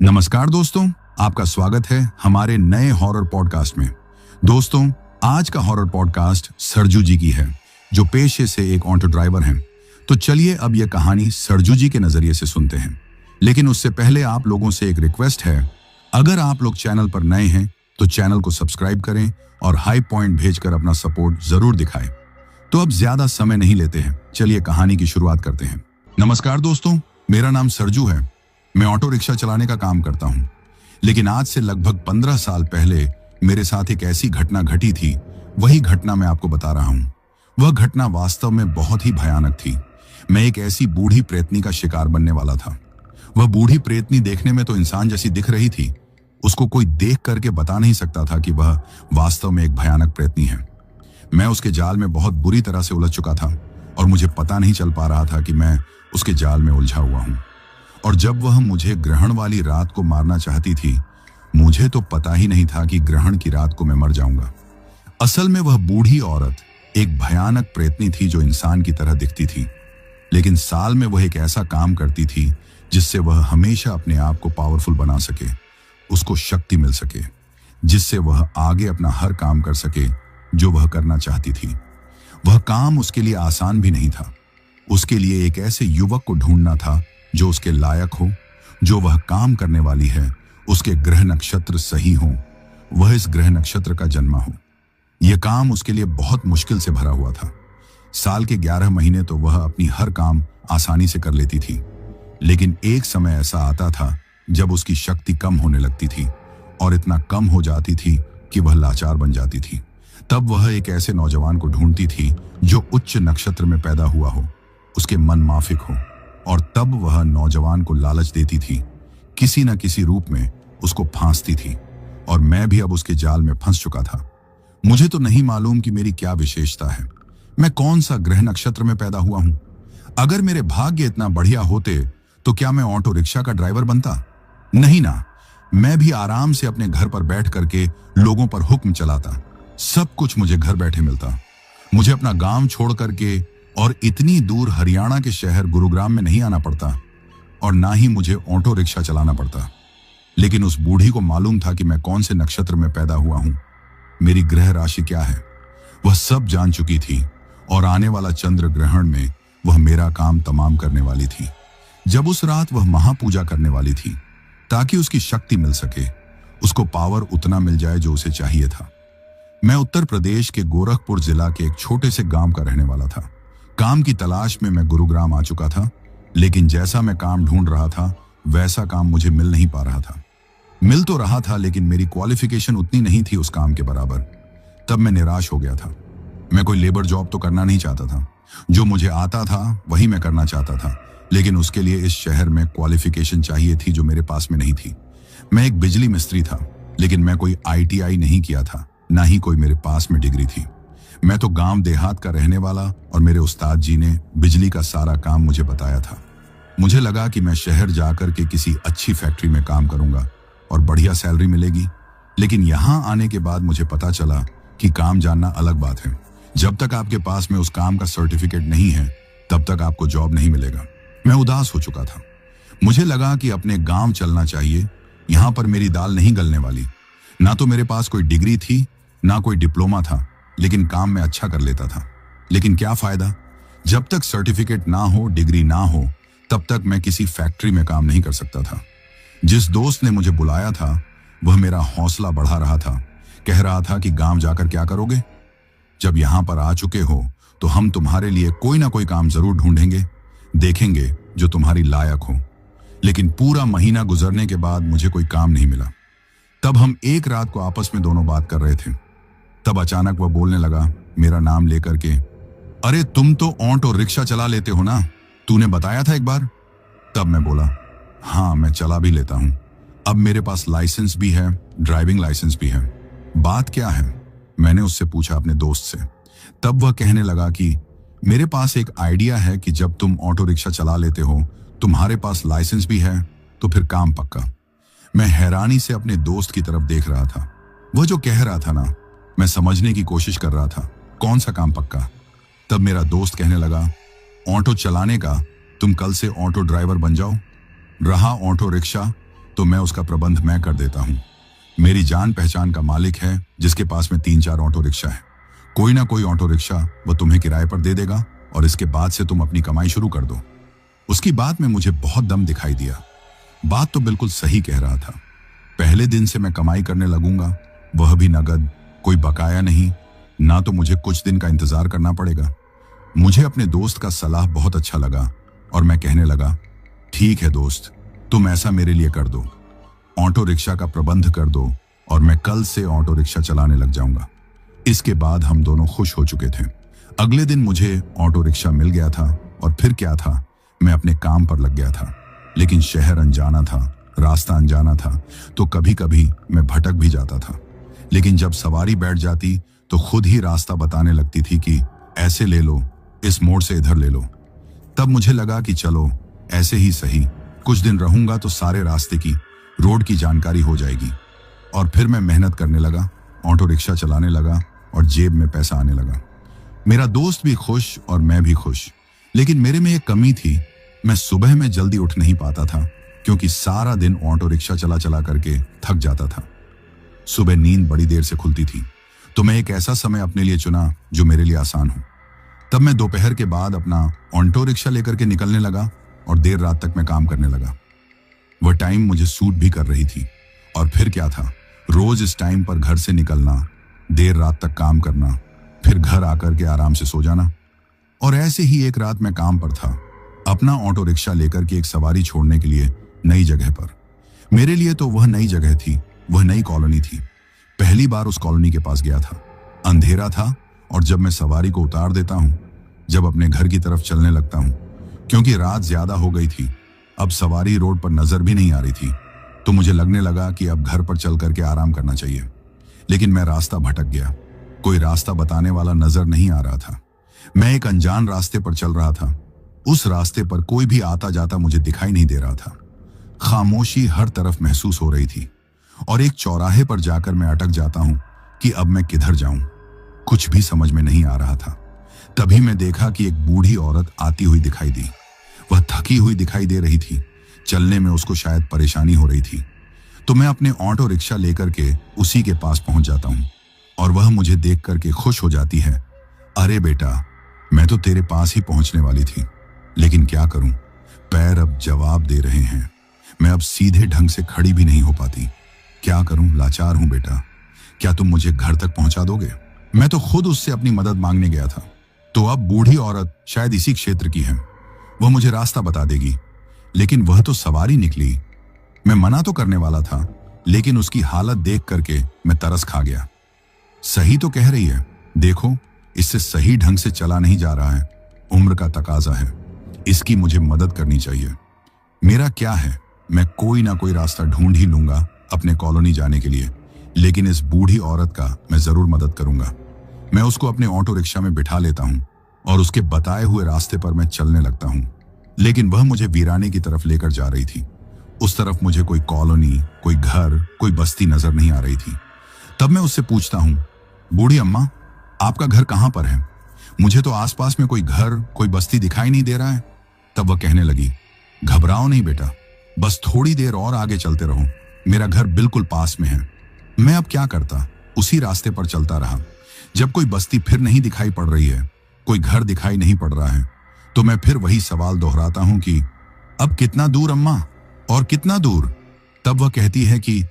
नमस्कार दोस्तों, आपका स्वागत है हमारे नए हॉरर पॉडकास्ट में। दोस्तों, आज का हॉरर पॉडकास्ट सरजू जी की है, जो पेशे से एक ऑटो ड्राइवर हैं। तो चलिए अब यह कहानी सरजू जी के नजरिए से सुनते हैं। लेकिन उससे पहले आप लोगों से एक रिक्वेस्ट है, अगर आप लोग चैनल पर नए हैं तो चैनल को सब्सक्राइब करें और हाई पॉइंट भेजकर अपना सपोर्ट जरूर दिखाएं। तो अब ज्यादा समय नहीं लेते हैं, चलिए कहानी की शुरुआत करते हैं। नमस्कार दोस्तों, मेरा नाम सरजू है। मैं ऑटो रिक्शा चलाने का काम करता हूं। लेकिन आज से लगभग 15 साल पहले मेरे साथ एक ऐसी घटना घटी थी। वही घटना मैं आपको बता रहा हूं। वह घटना वास्तव में बहुत ही भयानक थी। मैं एक ऐसी बूढ़ी प्रेतनी का शिकार बनने वाला था। वह बूढ़ी प्रेतनी देखने में तो इंसान जैसी दिख रही थी। उसको कोई देख करके बता नहीं सकता था कि वह वास्तव में एक भयानक प्रेतनी है। मैं उसके जाल में बहुत बुरी तरह से उलझ चुका था और मुझे पता नहीं चल पा रहा था कि मैं उसके जाल में उलझा हुआ हूं। और जब वह मुझे ग्रहण वाली रात को मारना चाहती थी, मुझे तो पता ही नहीं था कि ग्रहण की रात को मैं मर जाऊंगा। असल में वह बूढ़ी औरत एक भयानक प्रेतनी थी जो इंसान की तरह दिखती थी। लेकिन साल में वह एक ऐसा काम करती थी जिससे वह हमेशा अपने आप को पावरफुल बना सके, उसको शक्ति मिल सके, जिससे वह आगे अपना हर काम कर सके जो वह करना चाहती थी। वह काम उसके लिए आसान भी नहीं था। उसके लिए एक ऐसे युवक को ढूंढना था जो उसके लायक हो, जो वह काम करने वाली है उसके ग्रह नक्षत्र सही हो, वह इस ग्रह नक्षत्र का जन्मा हो। यह काम उसके लिए बहुत मुश्किल से भरा हुआ था। साल के 11 महीने तो वह अपनी हर काम आसानी से कर लेती थी। लेकिन एक समय ऐसा आता था जब उसकी शक्ति कम होने लगती थी और इतना कम हो जाती थी कि वह लाचार बन जाती थी। तब वह एक ऐसे नौजवान को ढूंढती थी जो उच्च नक्षत्र में पैदा हुआ हो, उसके मन माफिक हो, और तब वह नौजवान को लालच देती थी, किसी न किसी रूप में उसको फांसती थी। और मैं भी अब उसके जाल में फंस चुका था। मुझे तो नहीं मालूम कि मेरी क्या विशेषता है, मैं कौन सा ग्रह नक्षत्र में पैदा हुआ हूं। अगर मेरे भाग्य इतना बढ़िया होते तो क्या मैं ऑटो रिक्शा का ड्राइवर बनता? नहीं ना, मैं भी आराम से अपने घर पर बैठ करके लोगों पर हुक्म चलाता। सब कुछ मुझे घर बैठे मिलता। मुझे अपना गांव छोड़ करके और इतनी दूर हरियाणा के शहर गुरुग्राम में नहीं आना पड़ता, और ना ही मुझे ऑटो रिक्शा चलाना पड़ता। लेकिन उस बूढ़ी को मालूम था कि मैं कौन से नक्षत्र में पैदा हुआ हूं, मेरी ग्रह राशि क्या है, वह सब जान चुकी थी। और आने वाला चंद्र ग्रहण में वह मेरा काम तमाम करने वाली थी। जब उस रात वह महापूजा करने वाली थी ताकि उसकी शक्ति मिल सके, उसको पावर उतना मिल जाए जो उसे चाहिए था। मैं उत्तर प्रदेश के गोरखपुर जिला के एक छोटे से गांव का रहने वाला था। काम की तलाश में मैं गुरुग्राम आ चुका था, लेकिन जैसा मैं काम ढूंढ रहा था वैसा काम मुझे मिल नहीं पा रहा था। मिल तो रहा था लेकिन मेरी क्वालिफिकेशन उतनी नहीं थी उस काम के बराबर। तब मैं निराश हो गया था। मैं कोई लेबर जॉब तो करना नहीं चाहता था। जो मुझे आता था वही मैं करना चाहता था, लेकिन उसके लिए इस शहर में क्वालिफिकेशन चाहिए थी जो मेरे पास में नहीं थी। मैं एक बिजली मिस्त्री था, लेकिन मैं कोई ITI नहीं किया था, ना ही कोई मेरे पास में डिग्री थी। मैं तो गांव देहात का रहने वाला, और मेरे उस्ताद जी ने बिजली का सारा काम मुझे बताया था। मुझे लगा कि मैं शहर जाकर के किसी अच्छी फैक्ट्री में काम करूंगा और बढ़िया सैलरी मिलेगी। लेकिन यहां आने के बाद मुझे पता चला कि काम जानना अलग बात है। जब तक आपके पास में उस काम का सर्टिफिकेट नहीं है तब तक आपको जॉब नहीं मिलेगा। मैं उदास हो चुका था। मुझे लगा कि अपने गांव चलना चाहिए। यहां पर मेरी दाल नहीं गलने वाली। ना तो मेरे पास कोई डिग्री थी, ना कोई डिप्लोमा था, लेकिन काम मैं अच्छा कर लेता था। लेकिन क्या फायदा, जब तक सर्टिफिकेट ना हो, डिग्री ना हो, तब तक मैं किसी फैक्ट्री में काम नहीं कर सकता था। जिस दोस्त ने मुझे बुलाया था वह मेरा हौसला बढ़ा रहा था। कह रहा था कि गांव जाकर क्या करोगे, जब यहां पर आ चुके हो तो हम तुम्हारे लिए कोई ना कोई काम जरूर ढूंढेंगे, देखेंगे जो तुम्हारी लायक हो। लेकिन पूरा महीना गुजरने के बाद मुझे कोई काम नहीं मिला। तब हम एक रात को आपस में दोनों बात कर रहे थे। तब अचानक वह बोलने लगा, मेरा नाम लेकर के, अरे तुम तो ऑटो रिक्शा चला लेते हो ना, तूने बताया था एक बार। तब मैं बोला, हाँ मैं चला भी लेता हूं। अब मेरे पास लाइसेंस भी है, ड्राइविंग लाइसेंस भी है। बात क्या है, मैंने उससे पूछा अपने दोस्त से। तब वह कहने लगा कि मेरे पास एक आइडिया है कि जब तुम ऑटो रिक्शा चला लेते हो, तुम्हारे पास लाइसेंस भी है, तो फिर काम पक्का। मैं हैरानी से अपने दोस्त की तरफ देख रहा था। वह जो कह रहा था ना, मैं समझने की कोशिश कर रहा था, कौन सा काम पक्का। तब मेरा दोस्त कहने लगा, ऑटो चलाने का, तुम कल से ऑटो ड्राइवर बन जाओ। रहा ऑटो रिक्शा, तो मैं उसका प्रबंध मैं कर देता हूँ। मेरी जान पहचान का मालिक है जिसके पास में 3-4 ऑटो रिक्शा है। कोई ना कोई ऑटो रिक्शा वो तुम्हें किराए पर दे देगा और इसके बाद से तुम अपनी कमाई शुरू कर दो। उसकी बात में मुझे बहुत दम दिखाई दिया। बात तो बिल्कुल सही कह रहा था। पहले दिन से मैं कमाई करने लगूंगा, वह भी नगद, कोई बकाया नहीं, ना तो मुझे कुछ दिन का इंतजार करना पड़ेगा। मुझे अपने दोस्त का सलाह बहुत अच्छा लगा और मैं कहने लगा, ठीक है दोस्त, तुम ऐसा मेरे लिए कर दो, ऑटो रिक्शा का प्रबंध कर दो और मैं कल से ऑटो रिक्शा चलाने लग जाऊंगा। इसके बाद हम दोनों खुश हो चुके थे। अगले दिन मुझे ऑटो रिक्शा मिल गया था और फिर क्या था, मैं अपने काम पर लग गया था। लेकिन शहर अनजाना था, रास्ता अनजाना था, तो कभी कभी मैं भटक भी जाता था। लेकिन जब सवारी बैठ जाती तो खुद ही रास्ता बताने लगती थी कि ऐसे ले लो, इस मोड़ से इधर ले लो। तब मुझे लगा कि चलो ऐसे ही सही, कुछ दिन रहूंगा तो सारे रास्ते की, रोड की जानकारी हो जाएगी। और फिर मैं मेहनत करने लगा, ऑटो रिक्शा चलाने लगा और जेब में पैसा आने लगा। मेरा दोस्त भी खुश और मैं भी खुश। लेकिन मेरे में एक कमी थी, मैं सुबह में जल्दी उठ नहीं पाता था क्योंकि सारा दिन ऑटो रिक्शा चला चला करके थक जाता था। सुबह नींद बड़ी देर से खुलती थी, तो मैं एक ऐसा समय अपने लिए चुना जो मेरे लिए आसान हो। तब मैं दोपहर के बाद अपना ऑटो रिक्शा लेकर के निकलने लगा और देर रात तक मैं काम करने लगा। वह टाइम मुझे सूट भी कर रही थी। और फिर क्या था, रोज इस टाइम पर घर से निकलना, देर रात तक काम करना, फिर घर आकर के आराम से सो जाना। और ऐसे ही एक रात मैं काम पर था, अपना ऑटो रिक्शा लेकर के एक सवारी छोड़ने के लिए नई जगह पर। मेरे लिए तो वह नई जगह थी, वह नई कॉलोनी थी। पहली बार उस कॉलोनी के पास गया था। अंधेरा था और जब मैं सवारी को उतार देता हूं, जब अपने घर की तरफ चलने लगता हूं, क्योंकि रात ज्यादा हो गई थी, अब सवारी रोड पर नजर भी नहीं आ रही थी, तो मुझे लगने लगा कि अब घर पर चल करके आराम करना चाहिए। लेकिन मैं रास्ता भटक गया, कोई रास्ता बताने वाला नजर नहीं आ रहा था। मैं एक अनजान रास्ते पर चल रहा था। उस रास्ते पर कोई भी आता जाता मुझे दिखाई नहीं दे रहा था। खामोशी हर तरफ महसूस हो रही थी और एक चौराहे पर जाकर मैं अटक जाता हूं कि अब मैं किधर जाऊं, कुछ भी समझ में नहीं आ रहा था। तभी मैं देखा कि एक बूढ़ी औरत आती हुई दिखाई दी। वह थकी हुई दिखाई दे रही थी, चलने में उसको शायद परेशानी हो रही थी। तो मैं अपने ऑटो रिक्शा लेकर के उसी के पास पहुंच जाता हूं और वह मुझे देख करके खुश हो जाती है। अरे बेटा, मैं तो तेरे पास ही पहुंचने वाली थी, लेकिन क्या करूं, पैर अब जवाब दे रहे हैं। मैं अब सीधे ढंग से खड़ी भी नहीं हो पाती। क्या करूं, लाचार हूं बेटा, क्या तुम मुझे घर तक पहुंचा दोगे? मैं तो खुद उससे अपनी मदद मांगने गया था। तो अब बूढ़ी औरत शायद इसी क्षेत्र की है, वह मुझे रास्ता बता देगी। लेकिन वह तो सवारी निकली। मैं मना तो करने वाला था, लेकिन उसकी हालत देख करके मैं तरस खा गया। सही तो कह रही है, देखो इससे सही ढंग से चला नहीं जा रहा है, उम्र का तकाजा है, इसकी मुझे मदद करनी चाहिए। मेरा क्या है, मैं कोई ना कोई रास्ता ढूंढ ही लूंगा अपने कॉलोनी जाने के लिए, लेकिन इस बूढ़ी औरत का मैं जरूर मदद करूंगा। मैं उसको अपने ऑटो रिक्शा में बिठा लेता हूं और उसके बताए हुए रास्ते पर मैं चलने लगता हूं। लेकिन वह मुझे वीराने की तरफ लेकर जा रही थी। उस तरफ मुझे कोई कॉलोनी, कोई घर, कोई बस्ती नजर नहीं आ रही थी। तब मैं उससे पूछता हूं, बूढ़ी अम्मा, आपका घर कहां पर है? मुझे तो आसपास में कोई घर, कोई बस्ती दिखाई नहीं दे रहा है। तब वह कहने लगी, घबराओ नहीं बेटा, बस थोड़ी देर और आगे चलते रहो, मेरा घर बिल्कुल पास में है। मैं अब क्या करता, उसी रास्ते पर चलता रहा। जब कोई बस्ती फिर नहीं दिखाई पड़ रही है, कोई घर दिखाई नहीं पड़ रहा है, तो मैं फिर वही सवाल दोहराता हूं कि अब कितना दूर अम्मा, और कितना दूर? तब वह कहती है कि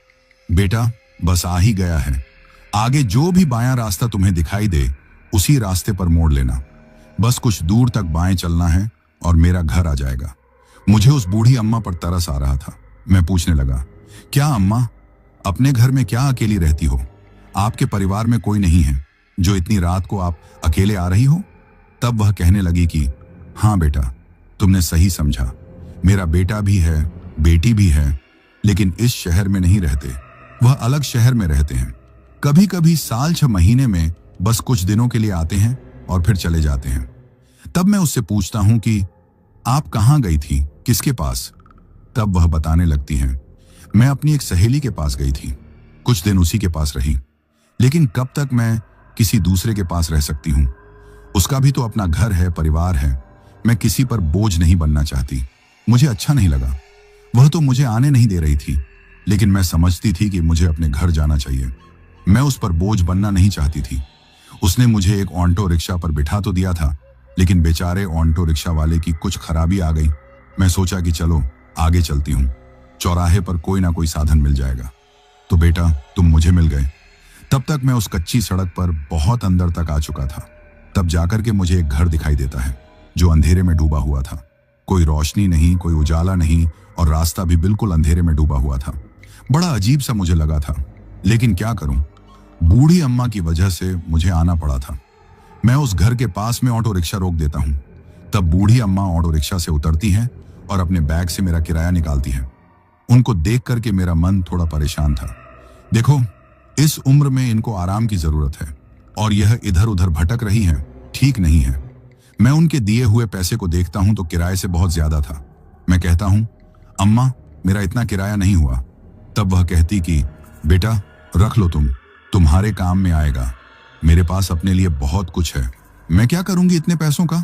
बेटा बस आ ही गया है, आगे जो भी बायां रास्ता तुम्हें दिखाई दे उसी रास्ते पर मोड़ लेना, बस कुछ दूर तक बाएं चलना है और मेरा घर आ जाएगा। मुझे उस बूढ़ी अम्मा पर तरस आ रहा था। मैं पूछने लगा, क्या अम्मा, अपने घर में क्या अकेली रहती हो? आपके परिवार में कोई नहीं है जो इतनी रात को आप अकेले आ रही हो? तब वह कहने लगी कि हाँ बेटा, तुमने सही समझा, मेरा बेटा भी है, बेटी भी है, लेकिन इस शहर में नहीं रहते, वह अलग शहर में रहते हैं। कभी कभी साल 6 महीने में बस कुछ दिनों के लिए आते हैं और फिर चले जाते हैं। तब मैं उससे पूछता हूं कि आप कहां गई थी, किसके पास? तब वह बताने लगती हैं, मैं अपनी एक सहेली के पास गई थी, कुछ दिन उसी के पास रही, लेकिन कब तक मैं किसी दूसरे के पास रह सकती हूं? उसका भी तो अपना घर है, परिवार है। मैं किसी पर बोझ नहीं बनना चाहती। मुझे अच्छा नहीं लगा। वह तो मुझे आने नहीं दे रही थी, लेकिन मैं समझती थी कि मुझे अपने घर जाना चाहिए। मैं उस पर बोझ बनना नहीं चाहती थी। उसने मुझे एक ऑटो रिक्शा पर बिठा तो दिया था, लेकिन बेचारे ऑटो रिक्शा वाले की कुछ खराबी आ गई। मैं सोचा कि चलो आगे चलती हूँ, चौराहे पर कोई ना कोई साधन मिल जाएगा। तो बेटा तुम मुझे मिल गए। तब तक मैं उस कच्ची सड़क पर बहुत अंदर तक आ चुका था। तब जाकर के मुझे एक घर दिखाई देता है जो अंधेरे में डूबा हुआ था। कोई रोशनी नहीं, कोई उजाला नहीं, और रास्ता भी बिल्कुल अंधेरे में डूबा हुआ था। बड़ा अजीब सा मुझे लगा था, लेकिन क्या करूं, बूढ़ी अम्मा की वजह से मुझे आना पड़ा था। मैं उस घर के पास में ऑटो रिक्शा रोक देता हूं। तब बूढ़ी अम्मा ऑटो रिक्शा से उतरती हैं और अपने बैग से मेरा किराया निकालती हैं। उनको देख करके मेरा मन थोड़ा परेशान था। देखो, इस उम्र में इनको आराम की जरूरत है और यह इधर उधर भटक रही हैं, ठीक नहीं है। मैं उनके दिए हुए पैसे को देखता हूं तो किराए से बहुत ज्यादा था। मैं कहता हूं, अम्मा मेरा इतना किराया नहीं हुआ। तब वह कहती कि बेटा रख लो, तुम्हारे काम में आएगा। मेरे पास अपने लिए बहुत कुछ है, मैं क्या करूंगी इतने पैसों का?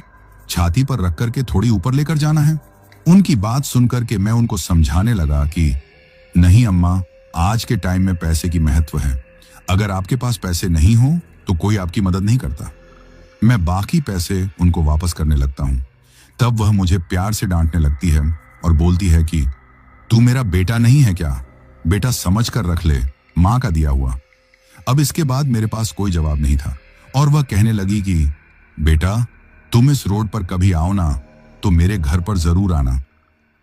छाती पर रख करके थोड़ी ऊपर लेकर जाना है। उनकी बात सुनकर के मैं उनको समझाने लगा कि नहीं अम्मा, आज के टाइम में पैसे की महत्व है। अगर आपके पास पैसे नहीं हो तो कोई आपकी मदद नहीं करता। मैं बाकी पैसे उनको वापस करने लगता हूं। तब वह मुझे प्यार से डांटने लगती है और बोलती है कि तू मेरा बेटा नहीं है क्या? बेटा समझ कर रख ले, माँ का दिया हुआ। अब इसके बाद मेरे पास कोई जवाब नहीं था और वह कहने लगी कि बेटा तुम इस रोड पर कभी आओ ना तो मेरे घर पर जरूर आना।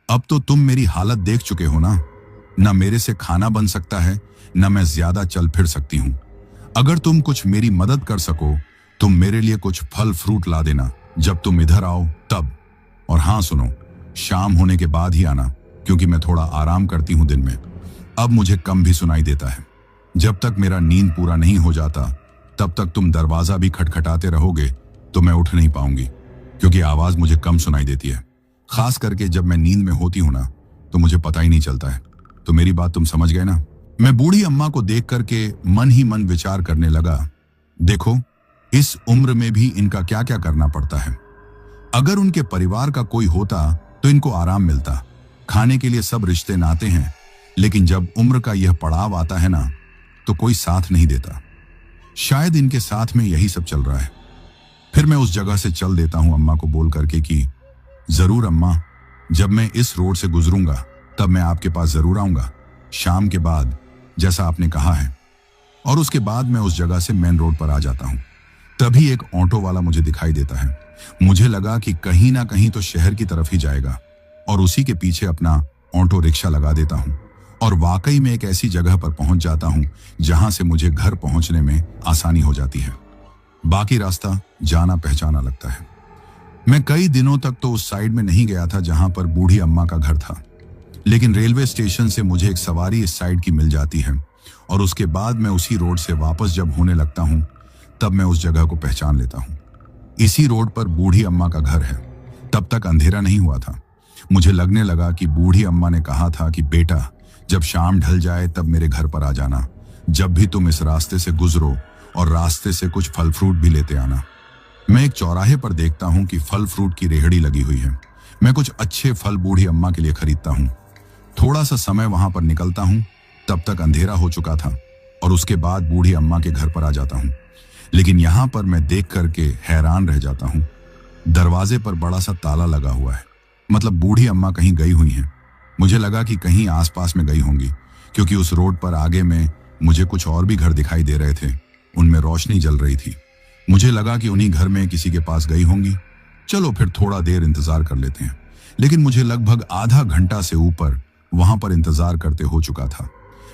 अब तो तुम मेरी हालत देख चुके हो ना मेरे से खाना बन सकता है, न मैं ज्यादा चल फिर सकती हूँ। अगर तुम कुछ मेरी मदद कर सको, तुम मेरे लिए कुछ फल फ्रूट ला देना जब तुम इधर आओ तब। और हाँ सुनो, शाम होने के बाद ही आना, क्योंकि मैं थोड़ा आराम करती हूँ दिन में। अब मुझे कम भी सुनाई देता है। जब तक मेरा नींद पूरा नहीं हो जाता तब तक तुम दरवाजा भी खटखटाते रहोगे तो मैं उठ नहीं पाऊंगी, क्योंकि आवाज मुझे कम सुनाई देती है। खास करके जब मैं नींद में होती हूं ना तो मुझे पता ही नहीं चलता है। तो मेरी बात तुम समझ गए ना? मैं बूढ़ी अम्मा को देख करके मन ही मन विचार करने लगा, देखो इस उम्र में भी इनका क्या क्या करना पड़ता है। अगर उनके परिवार का कोई होता तो इनको आराम मिलता, खाने के लिए सब रिश्ते नाते हैं, लेकिन जब उम्र का यह पड़ाव आता है ना तो कोई साथ नहीं देता। शायद इनके साथ में यही सब चल रहा है। फिर मैं उस जगह से चल देता हूं अम्मा को बोल करके कि जरूर अम्मा, जब मैं इस रोड से गुजरूंगा तब मैं आपके पास जरूर आऊंगा, शाम के बाद जैसा आपने कहा है। और उसके बाद मैं उस जगह से मेन रोड पर आ जाता हूं। तभी एक ऑटो वाला मुझे दिखाई देता है। मुझे लगा कि कहीं ना कहीं तो शहर की तरफ ही जाएगा और उसी के पीछे अपना ऑटो रिक्शा लगा देता हूं और वाकई में एक ऐसी जगह पर पहुंच जाता हूं जहां से मुझे घर पहुंचने में आसानी हो जाती है। बाकी रास्ता जाना पहचाना लगता है। मैं कई दिनों तक तो उस साइड में नहीं गया था जहां पर बूढ़ी अम्मा का घर था, लेकिन रेलवे स्टेशन से मुझे एक सवारी इस साइड की मिल जाती है और उसके बाद मैं उसी रोड से वापस जब होने लगता हूं तब मैं उस जगह को पहचान लेता हूं। इसी रोड पर बूढ़ी अम्मा का घर है। तब तक अंधेरा नहीं हुआ था। मुझे लगने लगा कि बूढ़ी अम्मा ने कहा था कि बेटा जब शाम ढल जाए तब मेरे घर पर आ जाना, जब भी तुम इस रास्ते से गुजरो, और रास्ते से कुछ फल फ्रूट भी लेते आना। मैं एक चौराहे पर देखता हूं कि फल फ्रूट की रेहड़ी लगी हुई है। मैं कुछ अच्छे फल बूढ़ी अम्मा के लिए खरीदता हूं। थोड़ा सा समय वहां पर निकलता हूं, तब तक अंधेरा हो चुका था और उसके बाद बूढ़ी अम्मा के घर पर आ जाता हूं। लेकिन यहां पर मैं देख करके हैरान रह जाता हूं। दरवाजे पर बड़ा सा ताला लगा हुआ है, मतलब बूढ़ी अम्मा कहीं गई हुई हैं। मुझे लगा कि कहीं आसपास में गई होंगी, क्योंकि उस रोड पर आगे में मुझे कुछ और भी घर दिखाई दे रहे थे, उनमें रोशनी जल रही थी। मुझे लगा कि उन्हीं घर में किसी के पास गई होंगी। चलो फिर थोड़ा देर इंतजार कर लेते हैं। लेकिन मुझे लगभग आधा घंटा से ऊपर वहां पर इंतजार करते हो चुका था।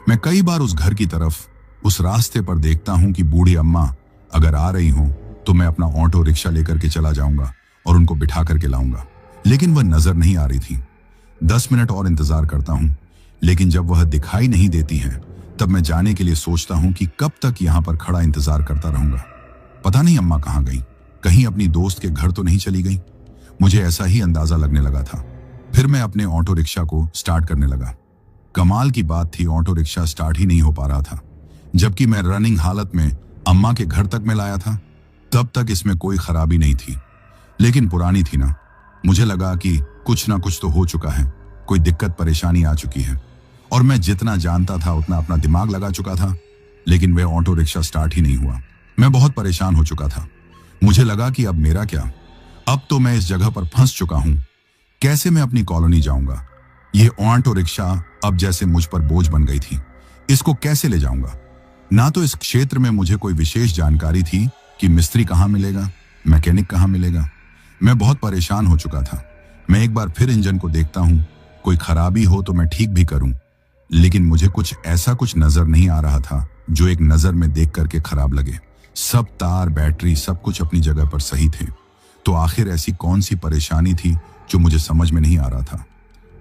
मैं कई बार उस घर की तरफ, उस रास्ते पर देखता हूं कि बूढ़ी अम्मा अगर आ रही हो तो मैं अपना ऑटो रिक्शा लेकर के चला जाऊंगा और उनको बिठा करके लाऊंगा, लेकिन वह नजर नहीं आ रही थी। 10 मिनट और इंतजार करता हूं, लेकिन जब वह दिखाई नहीं देती है तब मैं जाने के लिए सोचता हूं कि कब तक यहां पर खड़ा इंतजार करता रहूंगा। पता नहीं अम्मा कहां गई, कहीं अपनी दोस्त के घर तो नहीं चली गई। मुझे ऐसा ही अंदाजा लगने लगा था। फिर मैं अपने ऑटो रिक्शा को स्टार्ट करने लगा। कमाल की बात थी, ऑटो रिक्शा स्टार्ट ही नहीं हो पा रहा था। जबकि मैं रनिंग हालत में अम्मा के घर तक में लाया था। तब तक इसमें कोई खराबी नहीं थी, लेकिन पुरानी थी ना। मुझे लगा कि कुछ ना कुछ तो हो चुका है, कोई दिक्कत परेशानी आ चुकी है। और मैं जितना जानता था उतना अपना दिमाग लगा चुका था, लेकिन वह ऑटो रिक्शा स्टार्ट ही नहीं हुआ। मैं बहुत परेशान हो चुका था। मुझे लगा कि अब मेरा क्या, अब तो मैं इस जगह पर फंस चुका हूं। कैसे मैं अपनी कॉलोनी जाऊंगा? ये ऑटो रिक्शा अब जैसे मुझ पर बोझ बन गई थी। इसको कैसे ले जाऊंगा? ना तो इस क्षेत्र में मुझे कोई विशेष जानकारी थी कि मिस्त्री कहाँ मिलेगा, मैकेनिक कहाँ मिलेगा। मैं बहुत परेशान हो चुका था। मैं एक बार फिर इंजन को देखता हूं, कोई खराबी हो तो मैं ठीक भी करूं, लेकिन मुझे कुछ नजर नहीं आ रहा था जो एक नजर में देख करके खराब लगे। सब तार, बैटरी, सब कुछ अपनी जगह पर सही थे। तो आखिर ऐसी कौन सी परेशानी थी जो मुझे समझ में नहीं आ रहा था?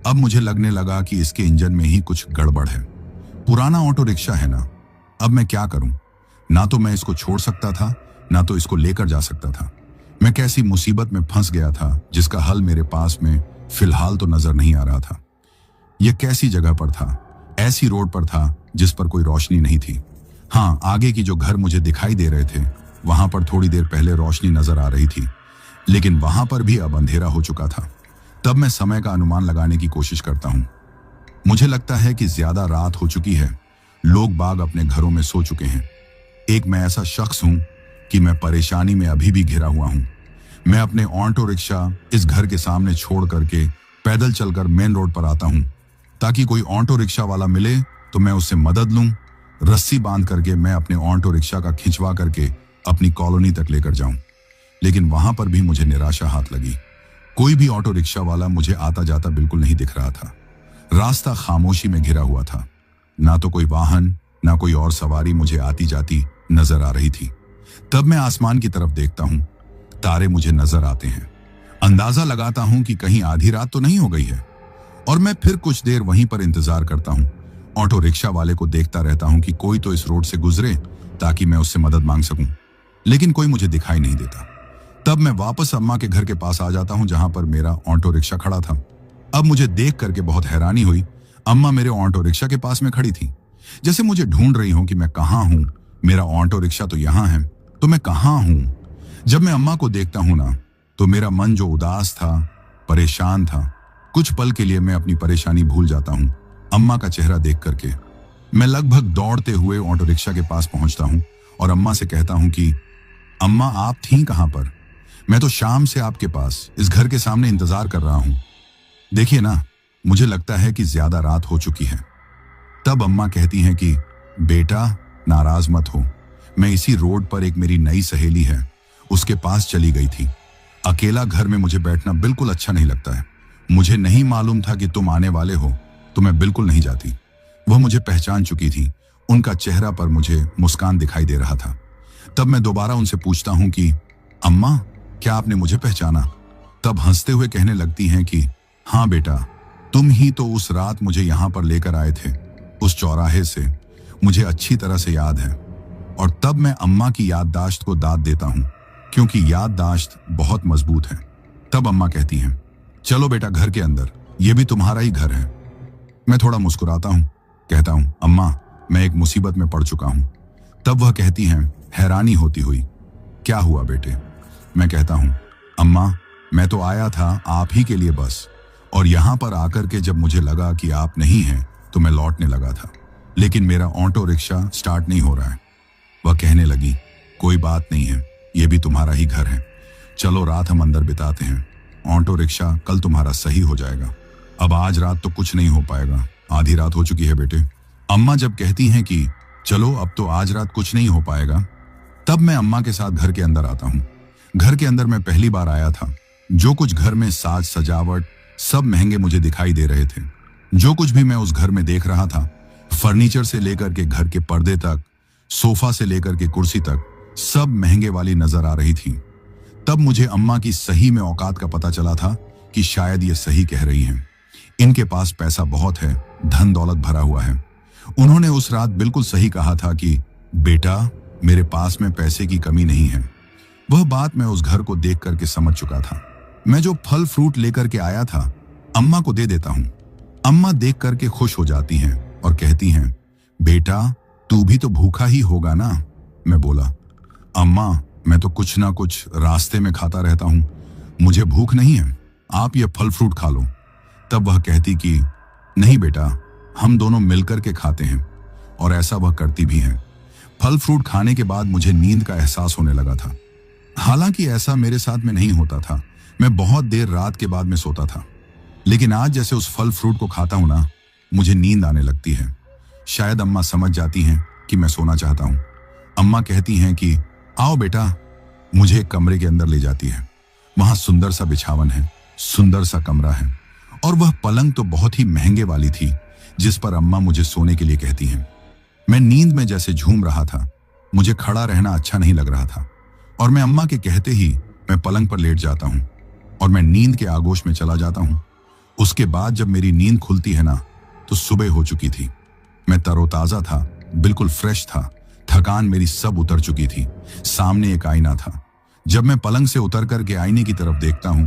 अब मुझे लगने लगा कि इसके इंजन में ही कुछ गड़बड़ है। पुराना ऑटो रिक्शा है ना, अब मैं क्या करूं? ना तो मैं इसको छोड़ सकता था, ना तो इसको लेकर जा सकता था। मैं कैसी मुसीबत में फंस गया था जिसका हल मेरे पास में फिलहाल तो नजर नहीं आ रहा था। यह कैसी जगह पर था? ऐसी रोड पर था जिस पर कोई रोशनी नहीं थी। हाँ, आगे की जो घर मुझे दिखाई दे रहे थे वहां पर थोड़ी देर पहले रोशनी नजर आ रही थी, लेकिन वहां पर भी अब अंधेरा हो चुका था। तब मैं समय का अनुमान लगाने की कोशिश करता हूं। मुझे लगता है कि ज्यादा रात हो चुकी है, लोग बाग अपने घरों में सो चुके हैं। एक मैं ऐसा शख्स हूं कि मैं परेशानी में अभी भी घिरा हुआ हूं। मैं अपने ऑटो रिक्शा इस घर के सामने छोड़ करके पैदल चलकर मेन रोड पर आता हूं, ताकि कोई ऑटो रिक्शा वाला मिले तो मैं उससे मदद लूं। रस्सी बांध करके मैं अपने ऑटो रिक्शा का खिंचवा करके अपनी कॉलोनी तक लेकर जाऊं, लेकिन वहां पर भी मुझे निराशा हाथ लगी। कोई भी ऑटो रिक्शा वाला मुझे आता जाता बिल्कुल नहीं दिख रहा था। रास्ता खामोशी में घिरा हुआ था। ना तो कोई वाहन, ना कोई और सवारी मुझे आती जाती नजर आ रही थी। तब मैं आसमान की तरफ देखता हूं, तारे मुझे नजर आते हैं। अंदाजा लगाता हूं कि कहीं आधी रात तो नहीं हो गई है, और मैं फिर कुछ देर वहीं पर इंतजार करता हूं। ऑटो रिक्शा वाले को देखता रहता हूं कि कोई तो इस रोड से गुजरे ताकि मैं उससे मदद मांग सकूं, लेकिन कोई मुझे दिखाई नहीं देता। तब मैं वापस अम्मा के घर के पास आ जाता हूं जहां पर मेरा ऑटो रिक्शा खड़ा था। अब मुझे देख करके बहुत हैरानी हुई। अम्मा मेरे ऑटो रिक्शा के पास में खड़ी थी, जैसे मुझे ढूंढ रही हूं कि मैं कहां हूं। मेरा ऑटो रिक्शा तो यहां है, तो मैं कहां हूं? जब मैं अम्मा को देखता हूं ना, तो मेरा मन जो उदास था, परेशान था, कुछ पल के लिए मैं अपनी परेशानी भूल जाता हूं अम्मा का चेहरा देख करके। मैं लगभग दौड़ते हुए ऑटो रिक्शा के पास पहुंचता हूं और अम्मा से कहता हूं कि अम्मा, आप थीं कहां पर? मैं तो शाम से आपके पास इस घर के सामने इंतजार कर रहा हूं। देखिए ना, मुझे लगता है कि ज्यादा रात हो चुकी है। तब अम्मा कहती हैं कि बेटा, नाराज मत हो, मैं इसी रोड पर एक मेरी नई सहेली है, उसके पास चली गई थी। अकेला घर में मुझे बैठना बिल्कुल अच्छा नहीं लगता है। मुझे नहीं मालूम था कि तुम आने वाले हो, तो मैं बिल्कुल नहीं जाती। वह मुझे पहचान चुकी थी, उनका चेहरा पर मुझे मुस्कान दिखाई दे रहा था। तब मैं दोबारा उनसे पूछता हूं कि अम्मा, क्या आपने मुझे पहचाना? तब हंसते हुए कहने लगती हैं कि हाँ बेटा, तुम ही तो उस रात मुझे यहां पर लेकर आए थे, उस चौराहे से। मुझे अच्छी तरह से याद है। और तब मैं अम्मा की याददाश्त को दाद देता हूं, क्योंकि याददाश्त बहुत मजबूत है। तब अम्मा कहती हैं, चलो बेटा घर के अंदर, यह भी तुम्हारा ही घर है। मैं थोड़ा मुस्कुराता हूं, कहता हूं अम्मा, मैं एक मुसीबत में पड़ चुका हूं। तब वह कहती हैं हैरानी होती हुई, क्या हुआ बेटे? मैं कहता हूं अम्मा, मैं तो आया था आप ही के लिए बस, और यहां पर आकर के जब मुझे लगा कि आप नहीं हैं तो मैं लौटने लगा था, लेकिन मेरा ऑटो रिक्शा स्टार्ट नहीं हो रहा है। वह कहने लगी, कोई बात नहीं है, यह भी तुम्हारा ही घर है, चलो रात हम अंदर बिताते हैं। ऑटो रिक्शा कल तुम्हारा सही हो जाएगा, अब आज रात तो कुछ नहीं हो पाएगा, आधी रात हो चुकी है बेटे। अम्मा जब कहती हैं कि चलो अब तो आज रात कुछ नहीं हो पाएगा, तब मैं अम्मा के साथ घर के अंदर आता हूं। घर के अंदर मैं पहली बार आया था। जो कुछ घर में साज सजावट सब महंगे मुझे दिखाई दे रहे थे। जो कुछ भी मैं उस घर में देख रहा था, फर्नीचर से लेकर के घर के पर्दे तक, सोफा से लेकर के कुर्सी तक, सब महंगे वाली नजर आ रही थी। तब मुझे अम्मा की सही में औकात का पता चला था कि शायद ये सही कह रही हैं। इनके पास पैसा बहुत है, धन दौलत भरा हुआ है। उन्होंने उस रात बिल्कुल सही कहा था कि बेटा, मेरे पास में पैसे की कमी नहीं है। वह बात मैं उस घर को देख करके समझ चुका था। मैं जो फल फ्रूट लेकर के आया था, अम्मा को दे देता हूं। अम्मा देख करके खुश हो जाती हैं और कहती हैं, बेटा तू भी तो भूखा ही होगा ना? मैं बोला, अम्मा मैं तो कुछ ना कुछ रास्ते में खाता रहता हूं, मुझे भूख नहीं है, आप ये फल फ्रूट खा लो। तब वह कहती कि नहीं बेटा, हम दोनों मिलकर के खाते हैं और ऐसा वह करती भी हैं। फल फ्रूट खाने के बाद मुझे नींद का एहसास होने लगा था। हालांकि ऐसा मेरे साथ में नहीं होता था, मैं बहुत देर रात के बाद में सोता था, लेकिन आज जैसे उस फल फ्रूट को खाता हूं ना, मुझे नींद आने लगती है। शायद अम्मा समझ जाती हैं कि मैं सोना चाहता हूं। अम्मा कहती हैं कि आओ बेटा, मुझे एक कमरे के अंदर ले जाती है। वहां सुंदर सा बिछावन है, सुंदर सा कमरा है, और वह पलंग तो बहुत ही महंगे वाली थी जिस पर अम्मा मुझे सोने के लिए कहती हैं। मैं नींद में जैसे झूम रहा था, मुझे खड़ा रहना अच्छा नहीं लग रहा था, और मैं अम्मा के कहते ही मैं पलंग पर लेट जाता हूं और मैं नींद के आगोश में चला जाता हूं। उसके बाद जब मेरी नींद खुलती है ना, तो सुबह हो चुकी थी। मैं तरोताजा था, बिल्कुल फ्रेश था, थकान मेरी सब उतर चुकी थी। सामने एक आईना था। जब मैं पलंग से उतर करके आईने की तरफ देखता हूं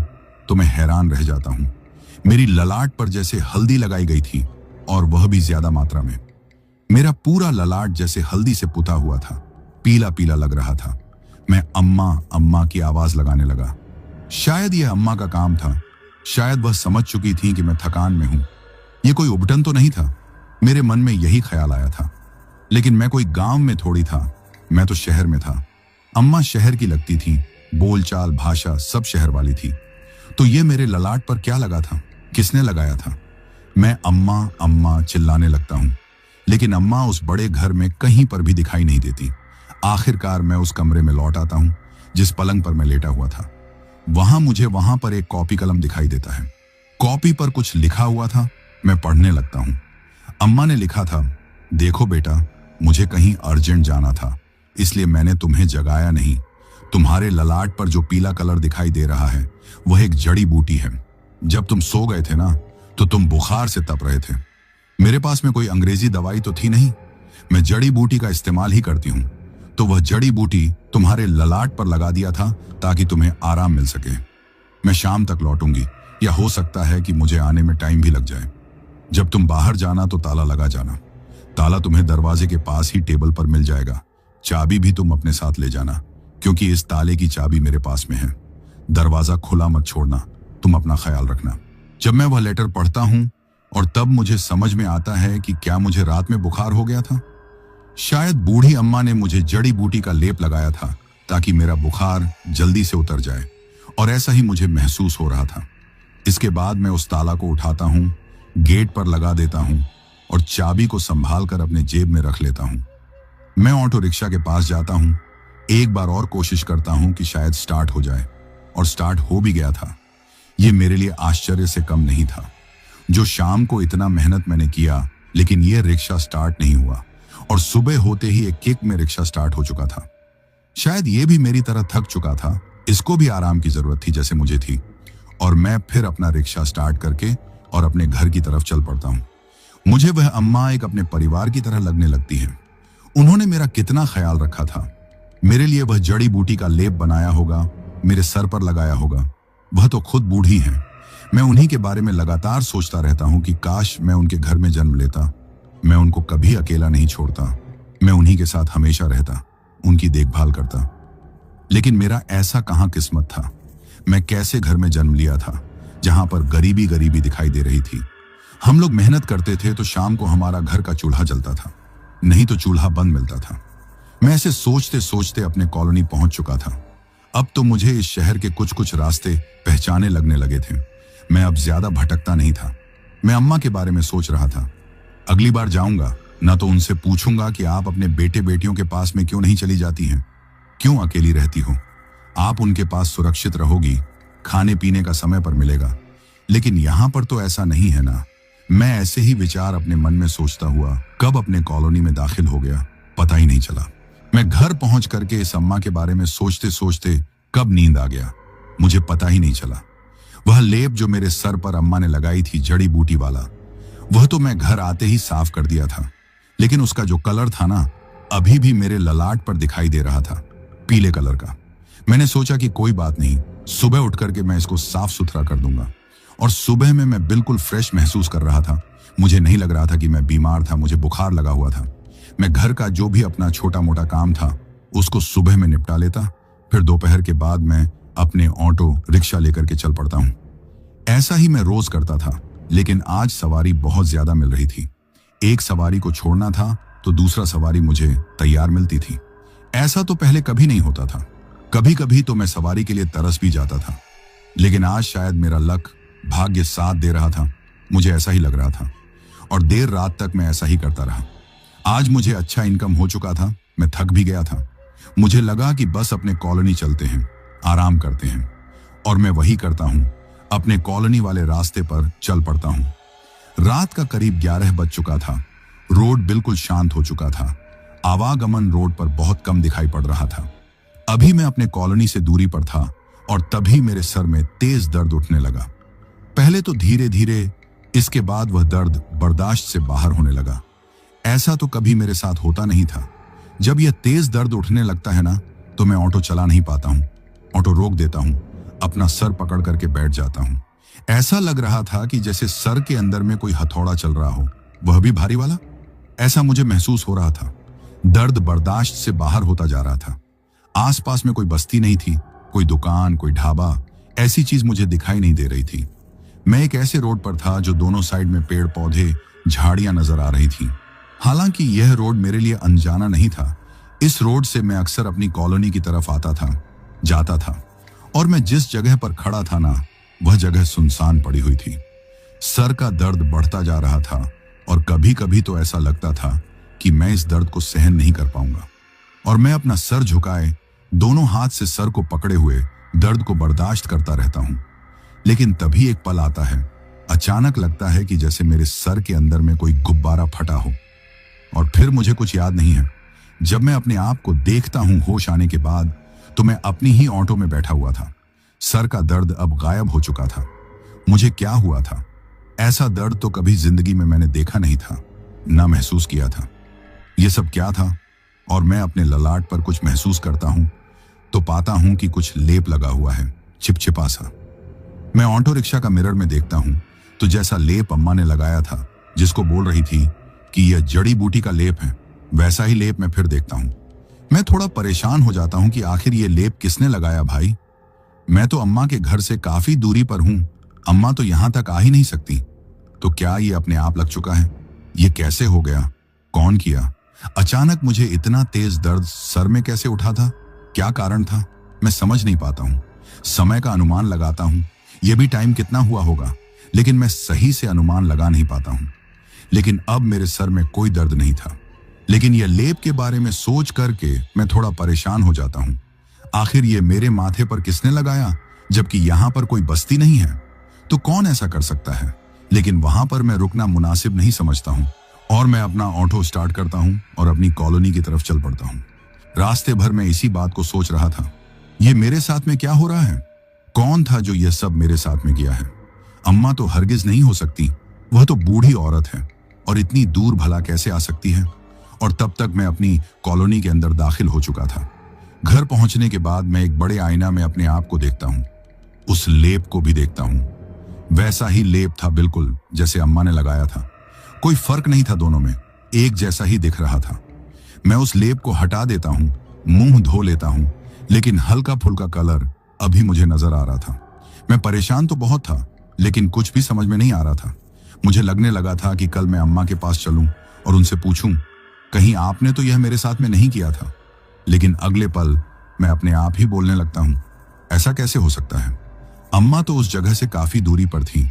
तो मैं हैरान रह जाता हूं। मेरी ललाट पर जैसे हल्दी लगाई गई थी, और वह भी ज्यादा मात्रा में। मेरा पूरा ललाट जैसे हल्दी से पुता हुआ था, पीला पीला लग रहा था। मैं अम्मा अम्मा की आवाज लगाने लगा। शायद यह अम्मा का काम था, शायद वह समझ चुकी थी कि मैं थकान में हूं। यह कोई उबटन तो नहीं था, मेरे मन में यही ख्याल आया था। लेकिन मैं कोई गांव में थोड़ी था, मैं तो शहर में था। अम्मा शहर की लगती थी, बोलचाल भाषा सब शहर वाली थी। तो ये मेरे ललाट पर क्या लगा था, किसने लगाया था? मैं अम्मा अम्मा चिल्लाने लगता हूं, लेकिन अम्मा उस बड़े घर में कहीं पर भी दिखाई नहीं देती। आखिरकार मैं उस कमरे में लौट आता हूं जिस पलंग पर मैं लेटा हुआ था। वहां पर एक कॉपी कलम दिखाई देता है। कॉपी पर कुछ लिखा हुआ था। मैं पढ़ने लगता हूं। अम्मा ने लिखा था, देखो बेटा, मुझे कहीं अर्जेंट जाना था, इसलिए मैंने तुम्हें जगाया नहीं। तुम्हारे ललाट पर जो पीला कलर दिखाई दे रहा है वह एक जड़ी बूटी है। जब तुम सो गए थे ना, तो तुम बुखार से तप रहे थे। मेरे पास में कोई अंग्रेजी दवाई तो थी नहीं, मैं जड़ी बूटी का इस्तेमाल ही करती हूँ। तो वह जड़ी बूटी तुम्हारे ललाट पर लगा दिया था ताकि तुम्हें आराम मिल सके। मैं शाम तक लौटूंगी, या हो सकता है कि मुझे आने में टाइम भी लग जाए। जब तुम बाहर जाना तो ताला लगा जाना। ताला तुम्हें दरवाजे के पास ही टेबल पर मिल जाएगा। चाबी भी तुम अपने साथ ले जाना, क्योंकि इस ताले की चाबी मेरे पास में है। दरवाजा खुला मत छोड़ना, तुम अपना ख्याल रखना। जब मैं वह लेटर पढ़ता हूं और तब मुझे समझ में आता है कि क्या मुझे रात में बुखार हो गया था। शायद बूढ़ी अम्मा ने मुझे जड़ी बूटी का लेप लगाया था ताकि मेरा बुखार जल्दी से उतर जाए, और ऐसा ही मुझे महसूस हो रहा था। इसके बाद मैं उस ताला को उठाता हूं, गेट पर लगा देता हूं और चाबी को संभाल कर अपने जेब में रख लेता हूं। मैं ऑटो रिक्शा के पास जाता हूं। एक बार और कोशिश करता हूं कि शायद स्टार्ट हो जाए, और स्टार्ट हो भी गया था। यह मेरे लिए आश्चर्य से कम नहीं था। जो शाम को इतना मेहनत मैंने किया, लेकिन यह रिक्शा स्टार्ट नहीं हुआ, और सुबह होते ही एक किक में रिक्शा स्टार्ट हो चुका था। शायद यह भी मेरी तरह थक चुका था, इसको भी आराम की जरूरत थी जैसे मुझे थी। और मैं फिर अपना रिक्शा स्टार्ट करके और अपने घर की तरफ चल पड़ता हूं। मुझे वह अम्मा एक अपने परिवार की तरह लगने लगती है। उन्होंने मेरा कितना ख्याल रखा था। मेरे लिए वह जड़ी बूटी का लेप बनाया होगा, मेरे सर पर लगाया होगा। वह तो खुद बूढ़ी हैं। मैं उन्हीं के बारे में लगातार सोचता रहता हूं कि काश मैं उनके घर में जन्म लेता। मैं उनको कभी अकेला नहीं छोड़ता। मैं उन्हीं के साथ हमेशा रहता, उनकी देखभाल करता। लेकिन मेरा ऐसा कहां किस्मत था। मैं कैसे घर में जन्म लिया था जहां पर गरीबी गरीबी दिखाई दे रही थी। हम लोग मेहनत करते थे तो शाम को हमारा घर का चूल्हा जलता था, नहीं तो चूल्हा बंद मिलता था। मैं ऐसे सोचते सोचते अपने कॉलोनी पहुंच चुका था। अब तो मुझे इस शहर के कुछ कुछ रास्ते पहचाने लगने लगे थे। मैं अब ज्यादा भटकता नहीं था। मैं अम्मा के बारे में सोच रहा था। अगली बार जाऊंगा ना तो उनसे पूछूंगा कि आप अपने बेटे बेटियों के पास में क्यों नहीं चली जाती हैं, क्यों अकेली रहती हो। आप उनके पास सुरक्षित रहोगी, खाने पीने का समय पर मिलेगा। लेकिन यहां पर तो ऐसा नहीं है ना। मैं ऐसे ही विचार अपने मन में सोचता हुआ कब अपने कॉलोनी में दाखिल हो गया, पता ही नहीं चला। मैं घर पहुंच करके इस अम्मा के बारे में सोचते सोचते कब नींद आ गया, मुझे पता ही नहीं चला। वह लेप जो मेरे सर पर अम्मा ने लगाई थी, जड़ी बूटी वाला, वह तो मैं घर आते ही साफ कर दिया था। लेकिन उसका जो कलर था ना, अभी भी मेरे ललाट पर दिखाई दे रहा था, पीले कलर का। मैंने सोचा कि कोई बात नहीं, सुबह उठ करके मैं इसको साफ सुथरा कर दूंगा। और सुबह में मैं बिल्कुल फ्रेश महसूस कर रहा था। मुझे नहीं लग रहा था कि मैं बीमार था, मुझे बुखार लगा हुआ था। मैं घर का जो भी अपना छोटा मोटा काम था उसको सुबह में निपटा लेता, फिर दोपहर के बाद मैं अपने ऑटो रिक्शा लेकर के चल पड़ता हूँ। ऐसा ही मैं रोज करता था, लेकिन आज सवारी बहुत ज्यादा मिल रही थी, एक सवारी को छोड़ना था तो दूसरा सवारी मुझे तैयार मिलती थी। ऐसा तो पहले कभी नहीं होता था। कभी कभी तो मैं सवारी के लिए तरस भी जाता था, लेकिन आज शायद मेरा लक, भाग्य साथ दे रहा था। मुझे ऐसा ही लग रहा था और देर रात तक मैं ऐसा ही करता रहा। आज मुझे अच्छा इनकम हो चुका था, मैं थक भी गया था। मुझे लगा कि बस अपने कॉलोनी चलते हैं, आराम करते हैं, और मैं वही करता हूं। अपने कॉलोनी वाले रास्ते पर चल पड़ता हूं। रात का करीब 11 बज चुका था। रोड बिल्कुल शांत हो चुका था। आवागमन रोड पर बहुत कम दिखाई पड़ रहा था। अभी मैं अपने कॉलोनी से दूरी पर था और तभी मेरे सर में तेज दर्द उठने लगा। पहले तो धीरे धीरे, इसके बाद वह दर्द बर्दाश्त से बाहर होने लगा। ऐसा तो कभी मेरे साथ होता नहीं था। जब यह तेज दर्द उठने लगता है ना, तो मैं ऑटो चला नहीं पाता हूं। ऑटो रोक देता हूं, अपना सर पकड़ करके बैठ जाता हूं। ऐसा लग रहा था कि जैसे सर के अंदर में कोई हथौड़ा चल रहा हो, वह भी भारी वाला। ऐसा मुझे महसूस हो रहा था। दर्द बर्दाश्त से बाहर होता जा रहा था। आसपास में कोई बस्ती नहीं थी, कोई दुकान, कोई ढाबा, ऐसी चीज मुझे दिखाई नहीं दे रही थी। मैं एक ऐसे रोड पर था जो दोनों साइड में पेड़ पौधे, झाड़ियां नजर आ रही थी। हालांकि यह रोड मेरे लिए अनजाना नहीं था। इस रोड से मैं अक्सर अपनी कॉलोनी की तरफ आता था, जाता था, और मैं जिस जगह पर खड़ा था ना, वह जगह सुनसान पड़ी हुई थी। सर का दर्द बढ़ता जा रहा था और कभी कभी तो ऐसा लगता था कि मैं इस दर्द को सहन नहीं कर पाऊंगा, और मैं अपना सर झुकाए, दोनों हाथ से सर को पकड़े हुए दर्द को बर्दाश्त करता रहता हूं। लेकिन तभी एक पल आता है, अचानक लगता है कि जैसे मेरे सर के अंदर में कोई गुब्बारा फटा हो, और फिर मुझे कुछ याद नहीं है। जब मैं अपने आप को देखता हूं होश आने के बाद, तो मैं अपनी ही ऑटो में बैठा हुआ था। सर का दर्द अब गायब हो चुका था। मुझे क्या हुआ था? ऐसा दर्द तो कभी जिंदगी में मैंने देखा नहीं था, ना महसूस किया था। यह सब क्या था? और मैं अपने ललाट पर कुछ महसूस करता हूं तो पाता हूं कि कुछ लेप लगा हुआ है, चिपचिपा सा। मैं ऑटो रिक्शा का मिरर में देखता हूं तो जैसा लेप अम्मा ने लगाया था, जिसको बोल रही थी कि यह जड़ी बूटी का लेप है, वैसा ही लेप मैं फिर देखता हूं। मैं थोड़ा परेशान हो जाता हूं कि आखिर यह लेप किसने लगाया भाई? मैं तो अम्मा के घर से काफी दूरी पर हूं, अम्मा तो यहां तक आ ही नहीं सकती। तो क्या यह अपने आप लग चुका है? यह कैसे हो गया? कौन किया? अचानक मुझे इतना तेज दर्द सर में कैसे उठा था? क्या कारण था? मैं समझ नहीं पाता हूं। समय का अनुमान लगाता हूं, यह भी टाइम कितना हुआ होगा, लेकिन मैं सही से अनुमान लगा नहीं पाता हूं। लेकिन अब मेरे सर में कोई दर्द नहीं था। लेकिन यह लेप के बारे में सोच करके मैं थोड़ा परेशान हो जाता हूं। आखिर ये मेरे माथे पर किसने लगाया, जबकि यहां पर कोई बस्ती नहीं है? तो कौन ऐसा कर सकता है? लेकिन वहां पर मैं रुकना मुनासिब नहीं समझता हूं, और मैं अपना ऑटो स्टार्ट करता हूं और अपनी कॉलोनी की तरफ चल पड़ता हूं। रास्ते भर मैं इसी बात को सोच रहा था, ये मेरे साथ में क्या हो रहा है? कौन था जो यह सब मेरे साथ में किया है? अम्मा तो हरगिज नहीं हो सकती, वह तो बूढ़ी औरत है, और इतनी दूर भला कैसे आ सकती है? और तब तक मैं अपनी कॉलोनी के अंदर दाखिल हो चुका था। घर पहुंचने के बाद मैं एक बड़े आईना में अपने आप को देखता हूं, उस लेप को भी देखता हूं। वैसा ही लेप था बिल्कुल जैसे अम्मा ने लगाया था। कोई फर्क नहीं था, दोनों में एक जैसा ही दिख रहा था। मैं उस लेप को हटा देता हूं, मुंह धो लेता हूं, लेकिन हल्का फुल्का कलर अभी मुझे नजर आ रहा था। मैं परेशान तो बहुत था, लेकिन कुछ भी समझ में नहीं आ रहा था। मुझे लगने लगा था कि कल मैं अम्मा के पास चलूं और उनसे पूछूं, कहीं आपने तो यह मेरे साथ में नहीं किया था? लेकिन अगले पल मैं अपने आप ही बोलने लगता हूं, ऐसा कैसे हो सकता है? अम्मा तो उस जगह से काफी दूरी पर थी,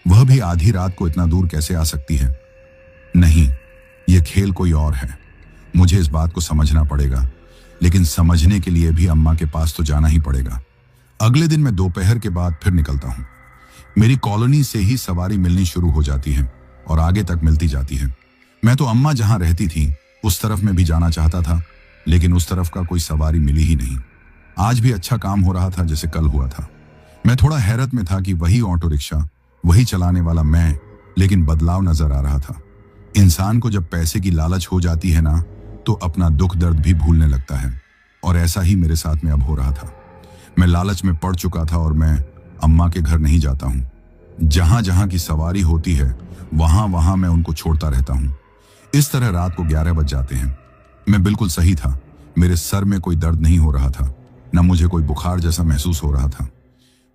वह भी आधी रात को इतना दूर कैसे आ सकती है? नहीं, यह खेल कोई और है। मुझे इस बात को समझना पड़ेगा, लेकिन समझने के लिए भी अम्मा के पास तो जाना ही पड़ेगा। अगले दिन मैं दोपहर के बाद फिर निकलता हूं। मेरी कॉलोनी से ही सवारी मिलनी शुरू हो जाती है और आगे तक मिलती जाती है। मैं तो अम्मा जहां रहती थी उस तरफ में भी जाना चाहता था, लेकिन उस तरफ का कोई सवारी मिली ही नहीं। आज भी अच्छा काम हो रहा था जैसे कल हुआ था। मैं थोड़ा हैरत में था कि वही ऑटो रिक्शा, वही चलाने वाला मैं, लेकिन बदलाव नजर आ रहा था। इंसान को जब पैसे की लालच हो जाती है ना, तो अपना दुख दर्द भी भूलने लगता है, और ऐसा ही मेरे साथ में अब हो रहा था। मैं लालच में पड़ चुका था और मैं अम्मा के घर नहीं जाता हूं। जहां जहां की सवारी होती है वहां वहां मैं उनको छोड़ता रहता हूं। इस तरह रात को 11 बज जाते हैं। मैं बिल्कुल सही था, मेरे सर में कोई दर्द नहीं हो रहा था, न मुझे कोई बुखार जैसा महसूस हो रहा था।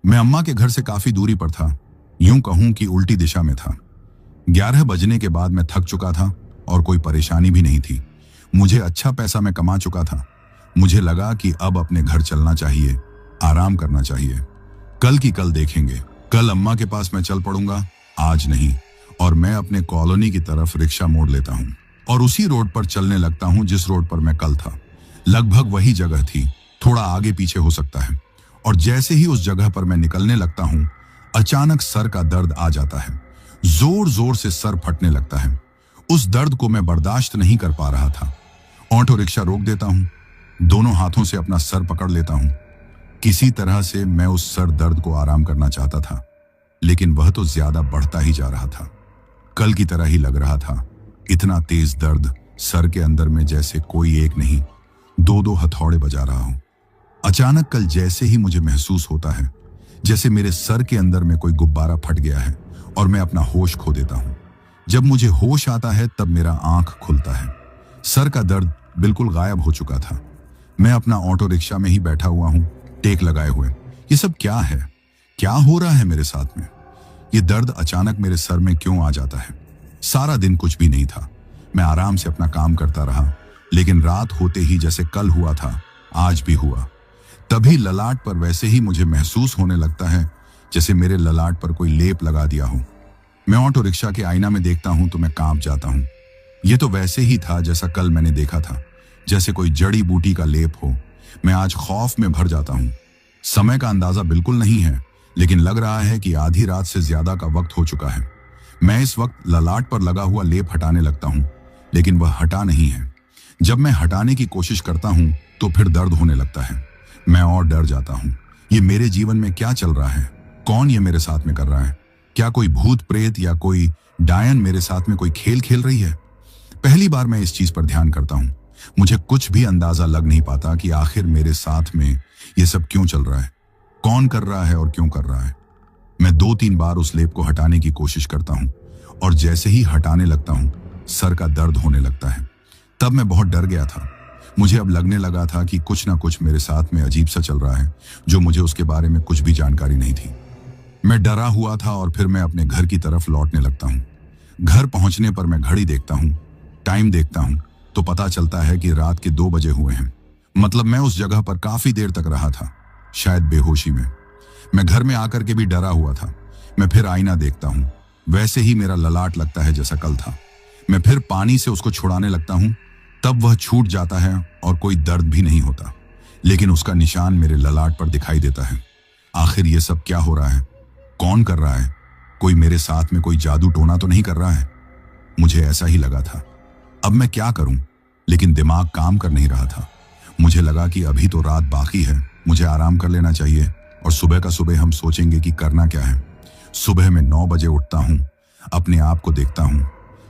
मैं अम्मा के घर से काफी दूरी पर था, यूं कहूं कि उल्टी दिशा में था। 11 बजने के बाद मैं थक चुका था और कोई परेशानी भी नहीं थी। मुझे अच्छा पैसा मैं कमा चुका था। मुझे लगा कि अब अपने घर चलना चाहिए, आराम करना चाहिए। कल की कल देखेंगे। कल अम्मा के पास मैं चल पड़ूंगा, आज नहीं। और मैं अपने कॉलोनी की तरफ रिक्शा मोड़ लेता हूँ और उसी रोड पर चलने लगता हूँ जिस रोड पर मैं कल था। लगभग वही जगह थी, थोड़ा आगे पीछे हो सकता है। और जैसे ही उस जगह पर मैं निकलने लगता हूँ, अचानक सर का दर्द आ जाता है। जोर जोर से सर फटने लगता है। उस दर्द को मैं बर्दाश्त नहीं कर पा रहा था। ऑटो रिक्शा रोक देता हूँ, दोनों हाथों से अपना सर पकड़ लेता हूँ। किसी तरह से मैं उस सर दर्द को आराम करना चाहता था, लेकिन वह तो ज्यादा बढ़ता ही जा रहा था। कल की तरह ही लग रहा था। इतना तेज दर्द सर के अंदर में जैसे कोई एक नहीं, दो दो हथौड़े बजा रहा हूं। अचानक कल जैसे ही मुझे महसूस होता है जैसे मेरे सर के अंदर में कोई गुब्बारा फट गया है और मैं अपना होश खो देता हूं। जब मुझे होश आता है तब मेरा आंख खुलता है। सर का दर्द बिल्कुल गायब हो चुका था। मैं अपना ऑटो रिक्शा में ही बैठा हुआ हूं, टेक लगाए हुए। ये सब क्या है? क्या हो रहा है मेरे साथ में? ये दर्द अचानक मेरे सर में क्यों आ जाता है? सारा दिन कुछ भी नहीं था। मैं आराम से अपना काम करता रहा, लेकिन रात होते ही जैसे कल हुआ था, आज भी हुआ। तभी ललाट पर वैसे ही मुझे महसूस होने लगता है जैसे मेरे ललाट पर कोई लेप लगा दिया हो। मैं ऑटो रिक्शा के आईना में देखता हूं तो मैं कांप जाता हूं। यह तो वैसे ही था जैसा कल मैंने देखा था, जैसे कोई जड़ी बूटी का लेप हो। मैं आज खौफ में भर जाता हूं। समय का अंदाजा बिल्कुल नहीं है, लेकिन लग रहा है कि आधी रात से ज्यादा का वक्त हो चुका है। मैं इस वक्त ललाट पर लगा हुआ लेप हटाने लगता हूं, लेकिन वह हटा नहीं है। जब मैं हटाने की कोशिश करता हूं तो फिर दर्द होने लगता है। मैं और डर जाता हूं। ये मेरे जीवन में क्या चल रहा है? कौन ये मेरे साथ में कर रहा है? क्या कोई भूत प्रेत या कोई डायन मेरे साथ में कोई खेल खेल रही है? पहली बार मैं इस चीज पर ध्यान करता हूं। मुझे कुछ भी अंदाजा लग नहीं पाता कि आखिर मेरे साथ में ये सब क्यों चल रहा है, कौन कर रहा है और क्यों कर रहा है। मैं 2-3 बार उस लेप को हटाने की कोशिश करता हूं और जैसे ही हटाने लगता हूं सर का दर्द होने लगता है। तब मैं बहुत डर गया था। मुझे अब लगने लगा था कि कुछ ना कुछ मेरे साथ में अजीब सा चल रहा है, जो मुझे उसके बारे में कुछ भी जानकारी नहीं थी। मैं डरा हुआ था और फिर मैं अपने घर की तरफ लौटने लगता हूँ। घर पहुंचने पर मैं घड़ी देखता हूँ, टाइम देखता हूँ तो पता चलता है कि रात के 2 बजे हुए हैं। मतलब मैं उस जगह पर काफी देर तक रहा था, शायद बेहोशी में। मैं घर में आकर के भी डरा हुआ था। मैं फिर आईना देखता हूँ, वैसे ही मेरा ललाट लगता है जैसा कल था। मैं फिर पानी से उसको छुड़ाने लगता हूँ, तब वह छूट जाता है और कोई दर्द भी नहीं होता, लेकिन उसका निशान मेरे ललाट पर दिखाई देता है। आखिर ये सब क्या हो रहा है? कौन कर रहा है? कोई मेरे साथ में कोई जादू टोना तो नहीं कर रहा है? मुझे ऐसा ही लगा था। अब मैं क्या करूं? लेकिन दिमाग काम कर नहीं रहा था। मुझे लगा कि अभी तो रात बाकी है, मुझे आराम कर लेना चाहिए और सुबह का सुबह हम सोचेंगे कि करना क्या है। सुबह में 9 बजे उठता हूं, अपने आप को देखता हूं।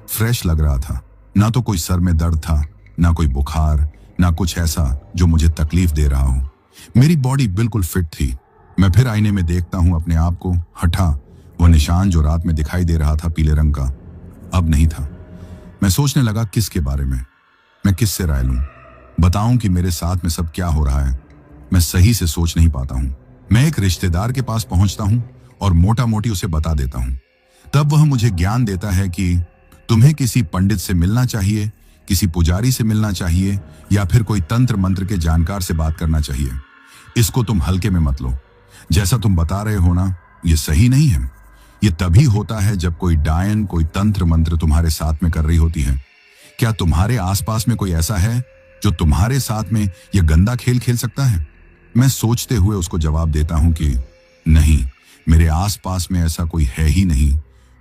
फ्रेश लग रहा था। ना तो कोई सर में दर्द था, ना कोई बुखार, ना कुछ ऐसा जो मुझे तकलीफ दे रहा हो। मेरी बॉडी बिल्कुल फिट थी। मैं फिर आईने में देखता हूं अपने आप को। हटा वो निशान जो रात में दिखाई दे रहा था पीले रंग का, अब नहीं था। मैं सोचने लगा किसके बारे में, मैं किससे राय लूं, बताऊं कि मेरे साथ में सब क्या हो रहा है। मैं सही से सोच नहीं पाता हूं। मैं एक रिश्तेदार के पास पहुंचता हूं और मोटा मोटी उसे बता देता हूं। तब वह मुझे ज्ञान देता है कि तुम्हें किसी पंडित से मिलना चाहिए, किसी पुजारी से मिलना चाहिए या फिर कोई तंत्र मंत्र के जानकार से बात करना चाहिए। इसको तुम हल्के में मत लो। जैसा तुम बता रहे हो ना, ये सही नहीं है। ये तभी होता है जब कोई डायन, कोई तंत्र मंत्र तुम्हारे साथ में कर रही होती है। क्या तुम्हारे आसपास में कोई ऐसा है जो तुम्हारे साथ में ये गंदा खेल खेल सकता है? मैं सोचते हुए उसको जवाब देता हूं कि नहीं, मेरे आसपास में ऐसा कोई है ही नहीं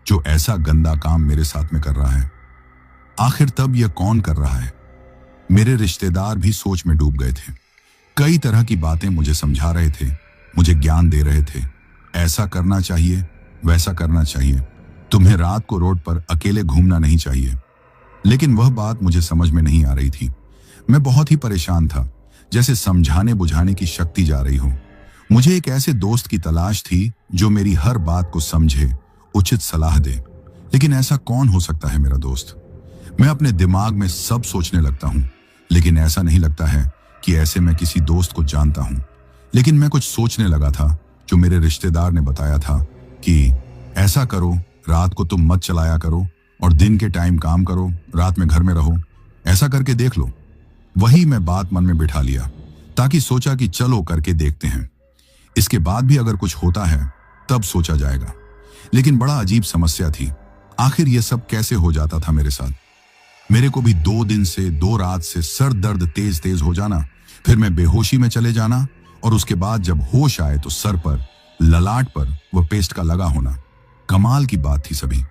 जो ऐसा गंदा काम मेरे साथ में कर रहा है। आखिर तब यह कौन कर रहा है? मेरे रिश्तेदार भी सोच में डूब गए थे। कई तरह की बातें मुझे समझा रहे थे, मुझे ज्ञान दे रहे थे। ऐसा करना चाहिए, वैसा करना चाहिए, तुम्हें रात को रोड पर अकेले घूमना नहीं चाहिए। लेकिन वह बात मुझे समझ में नहीं आ रही थी। मैं बहुत ही परेशान था, जैसे समझाने बुझाने की शक्ति जा रही हो। मुझे एक ऐसे दोस्त की तलाश थी जो मेरी हर बात को समझे, उचित सलाह दे। लेकिन ऐसा कौन हो सकता है मेरा दोस्त? मैं अपने दिमाग में सब सोचने लगता हूं, लेकिन ऐसा नहीं लगता है कि ऐसे मैं किसी दोस्त को जानता हूं। लेकिन मैं कुछ सोचने लगा था जो मेरे रिश्तेदार ने बताया था कि ऐसा करो, रात को तुम मत चलाया करो और दिन के टाइम काम करो, रात में घर में रहो, ऐसा करके देख लो। वही मैं बात मन में बिठा लिया, ताकि सोचा कि चलो करके देखते हैं। इसके बाद भी अगर कुछ होता है तब सोचा जाएगा। लेकिन बड़ा अजीब समस्या थी, आखिर यह सब कैसे हो जाता था मेरे साथ। मेरे को भी 2 दिन से 2 रात से सर दर्द तेज तेज हो जाना, फिर मैं बेहोशी में चले जाना, और उसके बाद जब होश आए तो सर पर, ललाट पर वह पेस्ट का लगा होना। कमाल की बात थी सभी।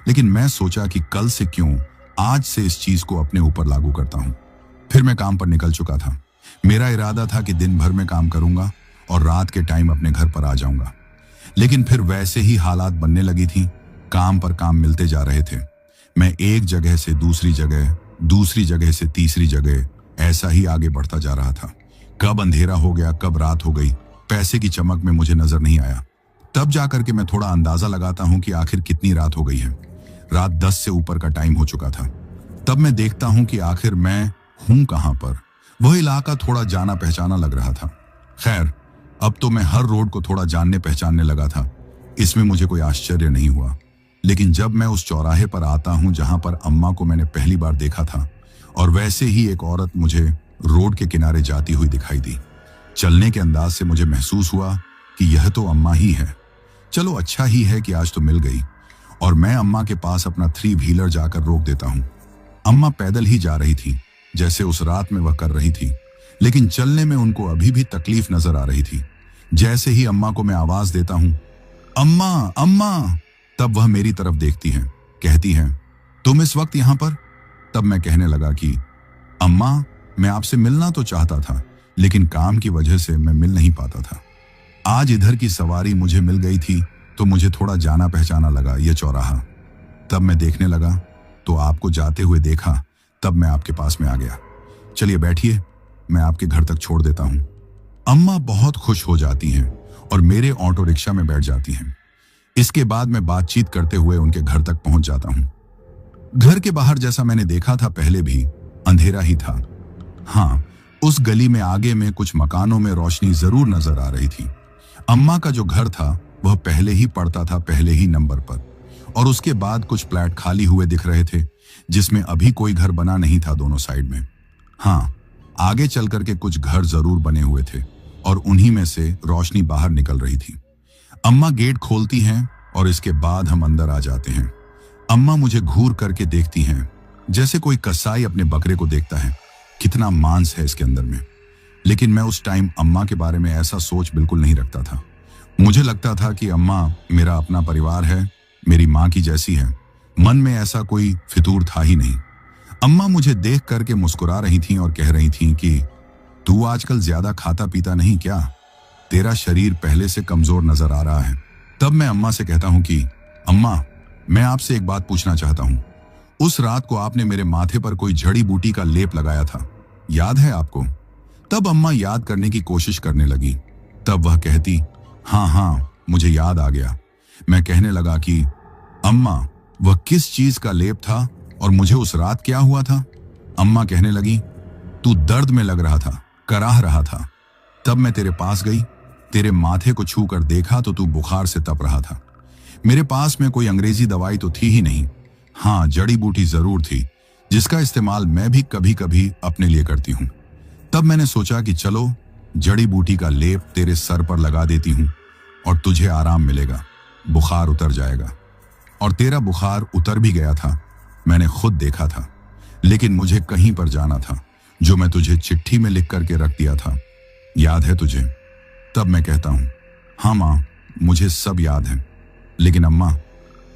लेकिन मैं सोचा कि कल से क्यों आज से इस चीज को अपने ऊपर लागू करता हूं। फिर मैं काम पर निकल चुका था। मेरा इरादा था कि दिन भर में काम करूंगा और रात के टाइम अपने घर पर आ जाऊंगा। लेकिन फिर वैसे ही हालात बनने लगी थी, काम पर काम मिलते जा रहे थे। मैं एक जगह से दूसरी जगह, दूसरी जगह से तीसरी जगह, ऐसा ही आगे बढ़ता जा रहा था। कब अंधेरा हो गया, कब रात हो गई, पैसे की चमक में मुझे नजर नहीं आया। तब जाकर के मैं थोड़ा अंदाजा लगाता हूं कि आखिर कितनी रात हो गई है। रात 10 से ऊपर का टाइम हो चुका था। तब मैं देखता हूं कि आखिर मैं हूं कहां पर। वह इलाका थोड़ा जाना पहचाना लग रहा था। खैर, अब तो मैं हर रोड को थोड़ा जानने पहचानने लगा था। इसमें मुझे कोई आश्चर्य नहीं हुआ। लेकिन जब मैं उस चौराहे पर आता हूं जहां पर अम्मा को मैंने पहली बार देखा था, और वैसे ही एक औरत मुझे रोड के किनारे जाती हुई दिखाई दी। चलने के अंदाज से मुझे महसूस हुआ कि यह तो अम्मा ही है। चलो अच्छा ही है कि आज तो मिल गई। और मैं अम्मा के पास अपना 3 व्हीलर जाकर रोक देता हूं। अम्मा पैदल ही जा रही थी, जैसे उस रात में वह कर रही थी। लेकिन चलने में उनको अभी भी तकलीफ नजर आ रही थी। जैसे ही अम्मा को मैं आवाज देता हूं, अम्मा अम्मा, तब वह मेरी तरफ देखती हैं, कहती हैं, तुम इस वक्त यहां पर? तब मैं कहने लगा कि अम्मा, मैं आपसे मिलना तो चाहता था, लेकिन काम की वजह से मैं मिल नहीं पाता था। आज इधर की सवारी मुझे मिल गई थी तो मुझे थोड़ा जाना पहचाना लगा ये चौराहा। तब मैं देखने लगा तो आपको जाते हुए देखा, तब मैं आपके पास में आ गया। चलिए बैठिए, मैं आपके घर तक छोड़ देता हूं। अम्मा बहुत खुश हो जाती हैं और मेरे ऑटो रिक्शा में बैठ जाती हैं। इसके बाद मैं बातचीत करते हुए उनके घर तक पहुंच जाता हूं। घर के बाहर जैसा मैंने देखा था पहले भी अंधेरा ही था। हाँ, उस गली में आगे में कुछ मकानों में रोशनी जरूर नजर आ रही थी। अम्मा का जो घर था वह पहले ही पड़ता था पहले ही नंबर पर, और उसके बाद कुछ फ्लैट खाली हुए दिख रहे थे जिसमें अभी कोई घर बना नहीं था दोनों साइड में। हाँ, आगे चल करके कुछ घर जरूर बने हुए थे और उन्हीं में से रोशनी बाहर निकल रही थी। अम्मा गेट खोलती हैं और इसके बाद हम अंदर आ जाते हैं। अम्मा मुझे घूर करके देखती हैं, जैसे कोई कसाई अपने बकरे को देखता है, कितना मांस है इसके अंदर में। लेकिन मैं उस टाइम अम्मा के बारे में ऐसा सोच बिल्कुल नहीं रखता था। मुझे लगता था कि अम्मा मेरा अपना परिवार है, मेरी माँ की जैसी है। मन में ऐसा कोई फितूर था ही नहीं। अम्मा मुझे देख करके मुस्कुरा रही थीं और कह रही थीं कि तू आजकल ज्यादा खाता पीता नहीं क्या? तेरा शरीर पहले से कमजोर नजर आ रहा है। तब मैं अम्मा से कहता हूं कि अम्मा, मैं आपसे एक बात पूछना चाहता हूं। उस रात को आपने मेरे माथे पर कोई जड़ी बूटी का लेप लगाया था, याद है आपको? तब अम्मा याद करने की कोशिश करने लगी। तब वह कहती, हाँ हाँ, मुझे याद आ गया। मैं कहने लगा कि अम्मा, वह किस चीज का लेप था और मुझे उस रात क्या हुआ था? अम्मा कहने लगी, तू दर्द में लग रहा था, कराह रहा था। तब मैं तेरे पास गई, तेरे माथे को छू कर देखा तो तू बुखार से तप रहा था। मेरे पास में कोई अंग्रेजी दवाई तो थी ही नहीं। हाँ, जड़ी बूटी जरूर थी, जिसका इस्तेमाल मैं भी कभी कभी अपने लिए करती हूँ। तब मैंने सोचा कि चलो जड़ी बूटी का लेप तेरे सर पर लगा देती हूँ और तुझे आराम मिलेगा, बुखार उतर जाएगा। और तेरा बुखार उतर भी गया था, मैंने खुद देखा था। लेकिन मुझे कहीं पर जाना था, जो मैं तुझे चिट्ठी में लिख करके रख दिया था, याद है तुझे? तब मैं कहता हूं, हाँ माँ, मुझे सब याद है। लेकिन अम्मा,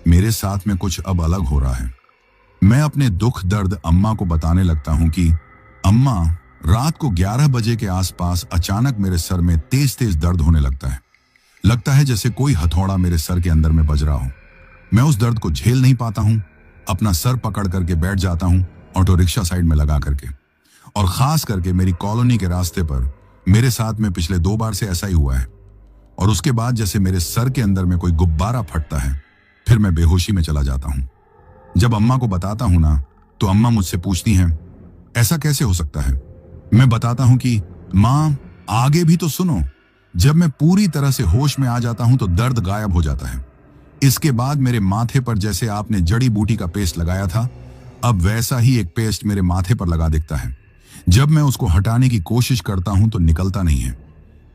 मेरे साथ में कुछ अब अलग हो रहा है। मैं अपने दुख दर्द अम्मा को बताने लगता हूं कि अम्मा, रात को 11 बजे के आसपास अचानक मेरे सर में तेज तेज दर्द होने लगता है जैसे कोई हथौड़ा मेरे सर के अंदर में बज रहा हो। मैं उस दर्द को झेल नहीं पाता हूं, अपना सर पकड़ करके बैठ जाता हूं ऑटो रिक्शा साइड में लगा करके। और खास करके मेरी कॉलोनी के रास्ते पर मेरे साथ में पिछले 2 बार से ऐसा ही हुआ है। और उसके बाद जैसे मेरे सर के अंदर में कोई गुब्बारा फटता है, फिर मैं बेहोशी में चला जाता हूं। जब अम्मा को बताता हूं ना, तो अम्मा मुझसे पूछती हैं, ऐसा कैसे हो सकता है? मैं बताता हूं कि मां, आगे भी तो सुनो। जब मैं पूरी तरह से होश में आ जाता हूं तो दर्द गायब हो जाता है। इसके बाद मेरे माथे पर जैसे आपने जड़ी बूटी का पेस्ट लगाया था, अब वैसा ही एक पेस्ट मेरे माथे पर लगा दिखता है। जब मैं उसको हटाने की कोशिश करता हूं तो निकलता नहीं है।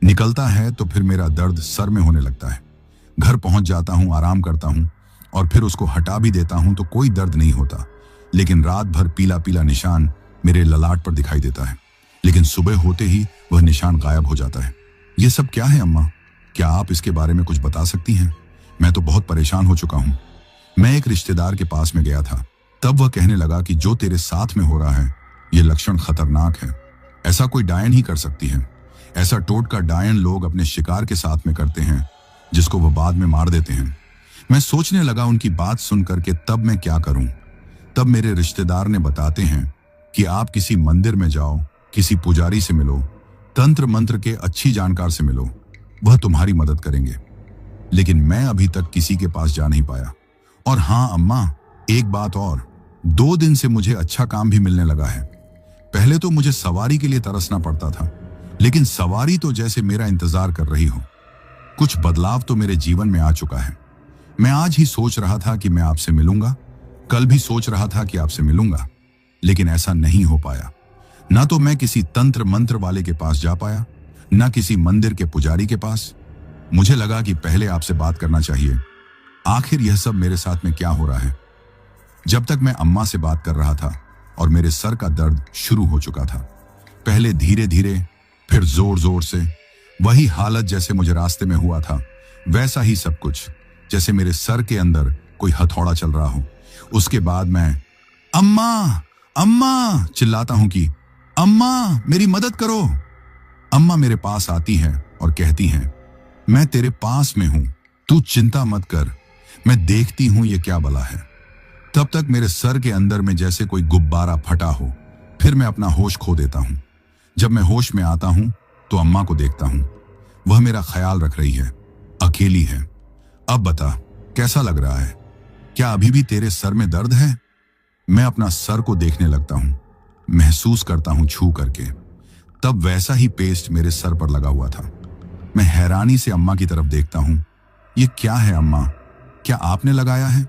निकलता है तो फिर मेरा दर्द सर में होने लगता है। घर पहुंच जाता हूं, आराम करता हूं और फिर उसको हटा भी देता हूं तो कोई दर्द नहीं होता, लेकिन रात भर पीला पीला निशान मेरे ललाट पर दिखाई देता है। लेकिन सुबह होते ही वह निशान गायब हो जाता है। ये सब क्या है अम्मा? क्या आप इसके बारे में कुछ बता सकती हैं? मैं तो बहुत परेशान हो चुका हूं। मैं एक रिश्तेदार के पास में गया था, तब वह कहने लगा कि जो तेरे साथ में हो रहा है ये लक्षण खतरनाक है। ऐसा कोई डायन ही कर सकती है। ऐसा टोटका डायन लोग अपने शिकार के साथ में करते हैं, जिसको वह बाद में मार देते हैं। मैं सोचने लगा उनकी बात सुनकर के तब मैं क्या करूं। तब मेरे रिश्तेदार ने बताते हैं कि आप किसी मंदिर में जाओ, किसी पुजारी से मिलो, तंत्र मंत्र के अच्छी जानकार से मिलो, वह तुम्हारी मदद करेंगे। लेकिन मैं अभी तक किसी के पास जा नहीं पाया। और हाँ अम्मा, एक बात और, 2 दिन से मुझे अच्छा काम भी मिलने लगा है। पहले तो मुझे सवारी के लिए तरसना पड़ता था, लेकिन सवारी तो जैसे मेरा इंतजार कर रही हो। कुछ बदलाव तो मेरे जीवन में आ चुका है। मैं आज ही सोच रहा था कि मैं आपसे मिलूंगा, कल भी सोच रहा था कि आपसे मिलूंगा, लेकिन ऐसा नहीं हो पाया। ना तो मैं किसी तंत्र मंत्र वाले के पास जा पाया, ना किसी मंदिर के पुजारी के पास। मुझे लगा कि पहले आपसे बात करना चाहिए। आखिर यह सब मेरे साथ में क्या हो रहा है? जब तक मैं अम्मा से बात कर रहा था और मेरे सर का दर्द शुरू हो चुका था। पहले धीरे धीरे, फिर जोर जोर से। वही हालत जैसे मुझे रास्ते में हुआ था, वैसा ही सब कुछ, जैसे मेरे सर के अंदर कोई हथौड़ा चल रहा हो। उसके बाद मैं अम्मा अम्मा चिल्लाता हूं कि अम्मा मेरी मदद करो। अम्मा मेरे पास आती हैं और कहती हैं, मैं तेरे पास में हूं, तू चिंता मत कर, मैं देखती हूं ये क्या बला है। तब तक मेरे सर के अंदर में जैसे कोई गुब्बारा फटा हो, फिर मैं अपना होश खो देता हूं। जब मैं होश में आता हूं तो अम्मा को देखता हूं। वह मेरा ख्याल रख रही है, अकेली है। अब बता, कैसा लग रहा है? क्या अभी भी तेरे सर में दर्द है? मैं अपना सर को देखने लगता हूं, महसूस करता हूं छू करके। तब वैसा ही पेस्ट मेरे सर पर लगा हुआ था। मैं हैरानी से अम्मा की तरफ देखता हूं। ये क्या है अम्मा? क्या आपने लगाया है?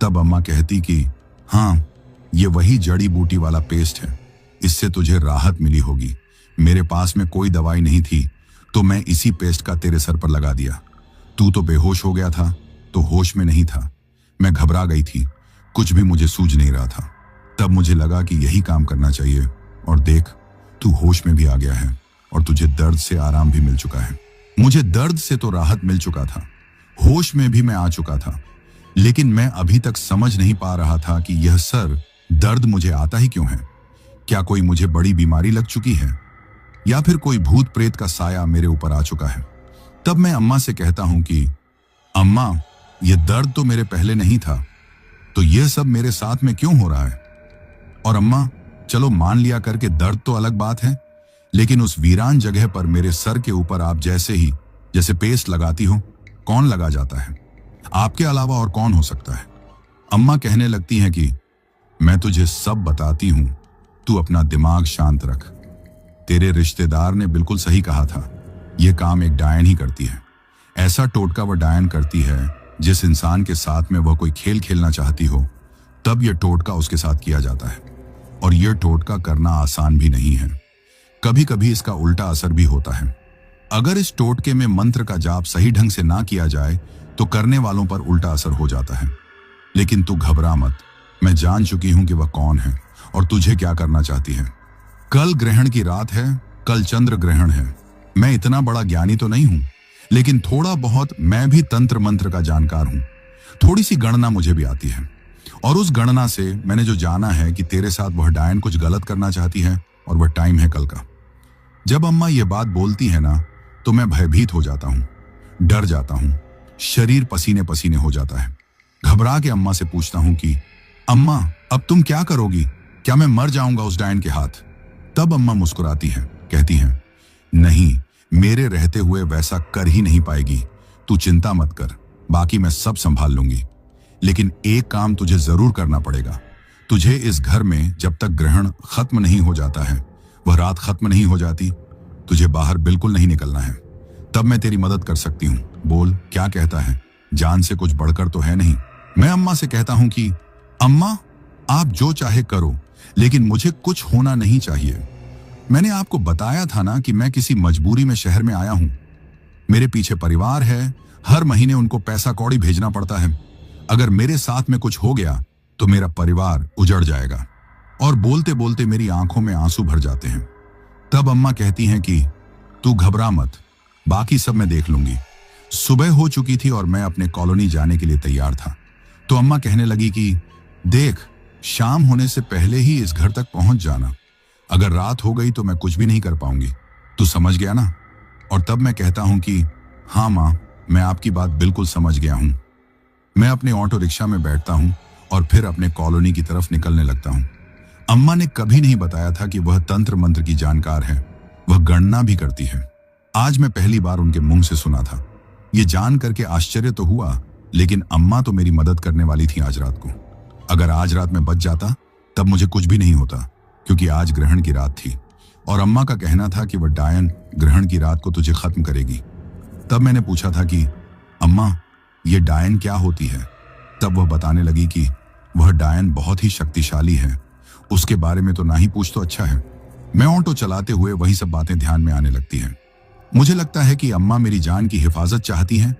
तब अम्मा कहती कि हाँ, ये वही जड़ी बूटी वाला पेस्ट है, इससे तुझे राहत मिली होगी। मेरे पास में कोई दवाई नहीं थी, तो मैं इसी पेस्ट का तेरे सर पर लगा दिया। तू तो बेहोश हो गया था, तो होश में नहीं था। मैं घबरा गई थी, कुछ भी मुझे सूझ नहीं रहा था। तब मुझे लगा कि यही काम करना चाहिए। और देख, तू होश में भी आ गया है और तुझे दर्द से आराम भी मिल चुका है। मुझे दर्द से तो राहत मिल चुका था, होश में भी मैं आ चुका था, लेकिन मैं अभी तक समझ नहीं पा रहा था कि यह सर दर्द मुझे आता ही क्यों है। क्या कोई मुझे बड़ी बीमारी लग चुकी है, या फिर कोई भूत प्रेत का साया मेरे ऊपर आ चुका है? तब मैं अम्मा से कहता हूं कि अम्मा, यह दर्द तो मेरे पहले नहीं था, तो यह सब मेरे साथ में क्यों हो रहा है? और अम्मा, चलो मान लिया करके दर्द तो अलग बात है, लेकिन उस वीरान जगह पर मेरे सर के ऊपर आप जैसे पेस्ट लगाती हो, कौन लगा जाता है? आपके अलावा और कौन हो सकता है? अम्मा कहने लगती हैं कि मैं तुझे सब बताती हूं, तू अपना दिमाग शांत रख। तेरे रिश्तेदार ने बिल्कुल सही कहा था, यह काम एक डायन ही करती है। ऐसा टोटका वह डायन करती है, जिस इंसान के साथ में वह कोई खेल खेलना चाहती हो, तब यह टोटका उसके साथ किया जाता है। और यह टोटका करना आसान भी नहीं है। कभी कभी इसका उल्टा असर भी होता है। अगर इस टोटके में मंत्र का जाप सही ढंग से ना किया जाए तो करने वालों पर उल्टा असर हो जाता है। लेकिन तू घबरा मत, मैं जान चुकी हूं कि वह कौन है और तुझे क्या करना चाहती है। कल ग्रहण की रात है, कल चंद्र ग्रहण है। मैं इतना बड़ा ज्ञानी तो नहीं हूं, लेकिन थोड़ा बहुत मैं भी तंत्र मंत्र का जानकार हूं। थोड़ी सी गणना मुझे भी आती है, और उस गणना से मैंने जो जाना है कि तेरे साथ वह डायन कुछ गलत करना चाहती है, और वह टाइम है कल का। जब अम्मा ये बात बोलती है ना, तो मैं भयभीत हो जाता हूं, डर जाता हूं, शरीर पसीने पसीने हो जाता है। घबरा के अम्मा से पूछता हूं कि अम्मा, अब तुम क्या करोगी? क्या मैं मर जाऊंगा उस डायन के हाथ? तब अम्मा मुस्कुराती हैं, कहती हैं, नहीं, मेरे रहते हुए वैसा कर ही नहीं पाएगी। तू चिंता मत कर, बाकी मैं सब संभाल लूंगी। लेकिन एक काम तुझे जरूर करना पड़ेगा। तुझे इस घर में जब तक ग्रहण खत्म नहीं हो जाता है, वह रात खत्म नहीं हो जाती, तुझे बाहर बिल्कुल नहीं निकलना है। तब मैं तेरी मदद कर सकती हूँ। बोल, क्या कहता है? जान से कुछ बढ़कर तो है नहीं। मैं अम्मा से कहता हूं कि अम्मा, आप जो चाहे करो, लेकिन मुझे कुछ होना नहीं चाहिए। मैंने आपको बताया था ना कि मैं किसी मजबूरी में शहर में आया हूं। मेरे पीछे परिवार है, हर महीने उनको पैसा कौड़ी भेजना पड़ता है। अगर मेरे साथ में कुछ हो गया तो मेरा परिवार उजड़ जाएगा। और बोलते बोलते मेरी आंखों में आंसू भर जाते हैं। तब अम्मा कहती हैं कि तू घबरा मत, बाकी सब मैं देख लूंगी। सुबह हो चुकी थी और मैं अपने कॉलोनी जाने के लिए तैयार था, तो अम्मा कहने लगी कि देख, शाम होने से पहले ही इस घर तक पहुंच जाना। अगर रात हो गई तो मैं कुछ भी नहीं कर पाऊंगी। तू समझ गया ना? और तब मैं कहता हूं कि हाँ माँ, मैं आपकी बात बिल्कुल समझ गया हूं। मैं अपने ऑटो रिक्शा में बैठता हूं और फिर अपने कॉलोनी की तरफ निकलने लगता हूं। अम्मा ने कभी नहीं बताया था कि वह तंत्र मंत्र की जानकार है, वह गणना भी करती है। आज मैं पहली बार उनके मुंह से सुना था। ये जान करके आश्चर्य तो हुआ, लेकिन अम्मा तो मेरी मदद करने वाली थी आज रात को। अगर आज रात में बच जाता तब मुझे कुछ भी नहीं होता, क्योंकि आज ग्रहण की रात थी और अम्मा का कहना था कि वह डायन ग्रहण की रात को तुझे खत्म करेगी। तब मैंने पूछा था कि अम्मा, ये डायन क्या होती है? तब वह बताने लगी कि वह डायन बहुत ही शक्तिशाली है, उसके बारे में तो ना ही पूछ तो अच्छा है। मैं ऑटो चलाते हुए वही सब बातें ध्यान में आने लगती हैं। मुझे लगता है कि अम्मा मेरी जान की हिफाजत चाहती हैं,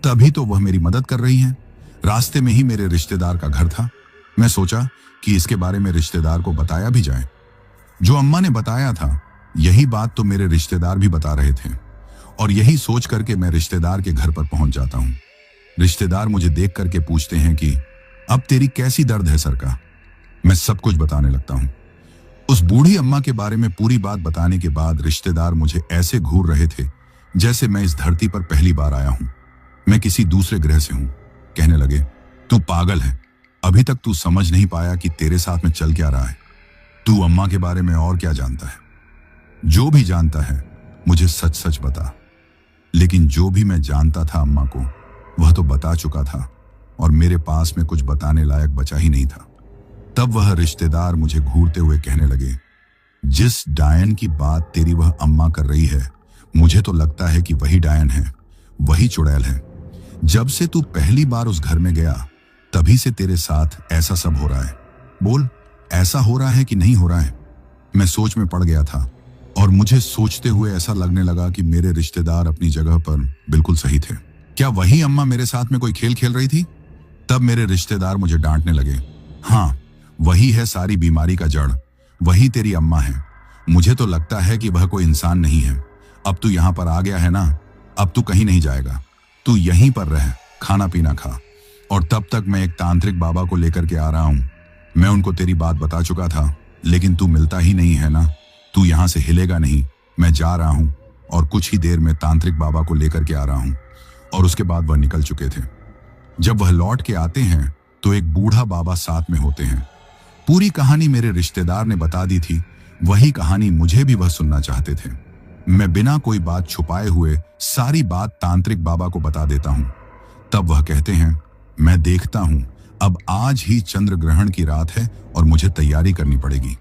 तभी तो वह मेरी मदद कर रही हैं। रास्ते में ही मेरे रिश्तेदार का घर था। मैं सोचा कि इसके बारे में रिश्तेदार को बताया भी जाए। जो अम्मा ने बताया था, यही बात तो मेरे रिश्तेदार भी बता रहे थे, और यही सोच करके मैं रिश्तेदार के घर पर पहुंच जाता हूं। रिश्तेदार मुझे देख करके पूछते हैं कि अब तेरी कैसी दर्द है सर का? मैं सब कुछ बताने लगता हूं। उस बूढ़ी अम्मा के बारे में पूरी बात बताने के बाद रिश्तेदार मुझे ऐसे घूर रहे थे जैसे मैं इस धरती पर पहली बार आया हूं, मैं किसी दूसरे ग्रह से हूं। कहने लगे, तू पागल है, अभी तक तू समझ नहीं पाया कि तेरे साथ में चल क्या रहा है। तू अम्मा के बारे में और क्या जानता है? जो भी जानता है मुझे सच सच बता। लेकिन जो भी मैं जानता था अम्मा को, वह तो बता चुका था, और मेरे पास में कुछ बताने लायक बचा ही नहीं था। तब वह रिश्तेदार मुझे घूरते हुए कहने लगे, जिस डायन की बात तेरी वह अम्मा कर रही है, मुझे तो लगता है कि वही डायन है, वही चुड़ैल है। जब से तू पहली बार उस घर में गया, तभी से तेरे साथ ऐसा सब हो रहा है। बोल, ऐसा हो रहा है कि नहीं हो रहा है? मैं सोच में पड़ गया था, और मुझे सोचते हुए ऐसा लगने लगा कि मेरे रिश्तेदार अपनी जगह पर बिल्कुल सही थे। क्या वही अम्मा मेरे साथ में कोई खेल खेल रही थी? तब मेरे रिश्तेदार मुझे डांटने लगे, हाँ, वही है सारी बीमारी का जड़, वही तेरी अम्मा है। मुझे तो लगता है कि वह कोई इंसान नहीं है। अब तू यहाँ पर आ गया है ना, अब तू कहीं नहीं जाएगा। तू यहीं पर रह, खाना पीना खा। और तब तक मैं एक तांत्रिक बाबा को लेकर के आ रहा हूँ। मैं उनको तेरी बात बता चुका था, लेकिन तू मिलता ही नहीं है ना। तू यहाँ से हिलेगा नहीं। मैं जा रहा हूँ और कुछ ही देर में तांत्रिक बाबा को लेकर के आ रहा हूँ। और उसके बाद वह निकल चुके थे। जब वह लौट के आते हैं तो एक बूढ़ा बाबा साथ में होते हैं। पूरी कहानी मेरे रिश्तेदार ने बता दी थी, वही कहानी मुझे भी वह सुनना चाहते थे। मैं बिना कोई बात छुपाए हुए सारी बात तांत्रिक बाबा को बता देता हूं। तब वह कहते हैं, मैं देखता हूं, अब आज ही चंद्र ग्रहण की रात है और मुझे तैयारी करनी पड़ेगी।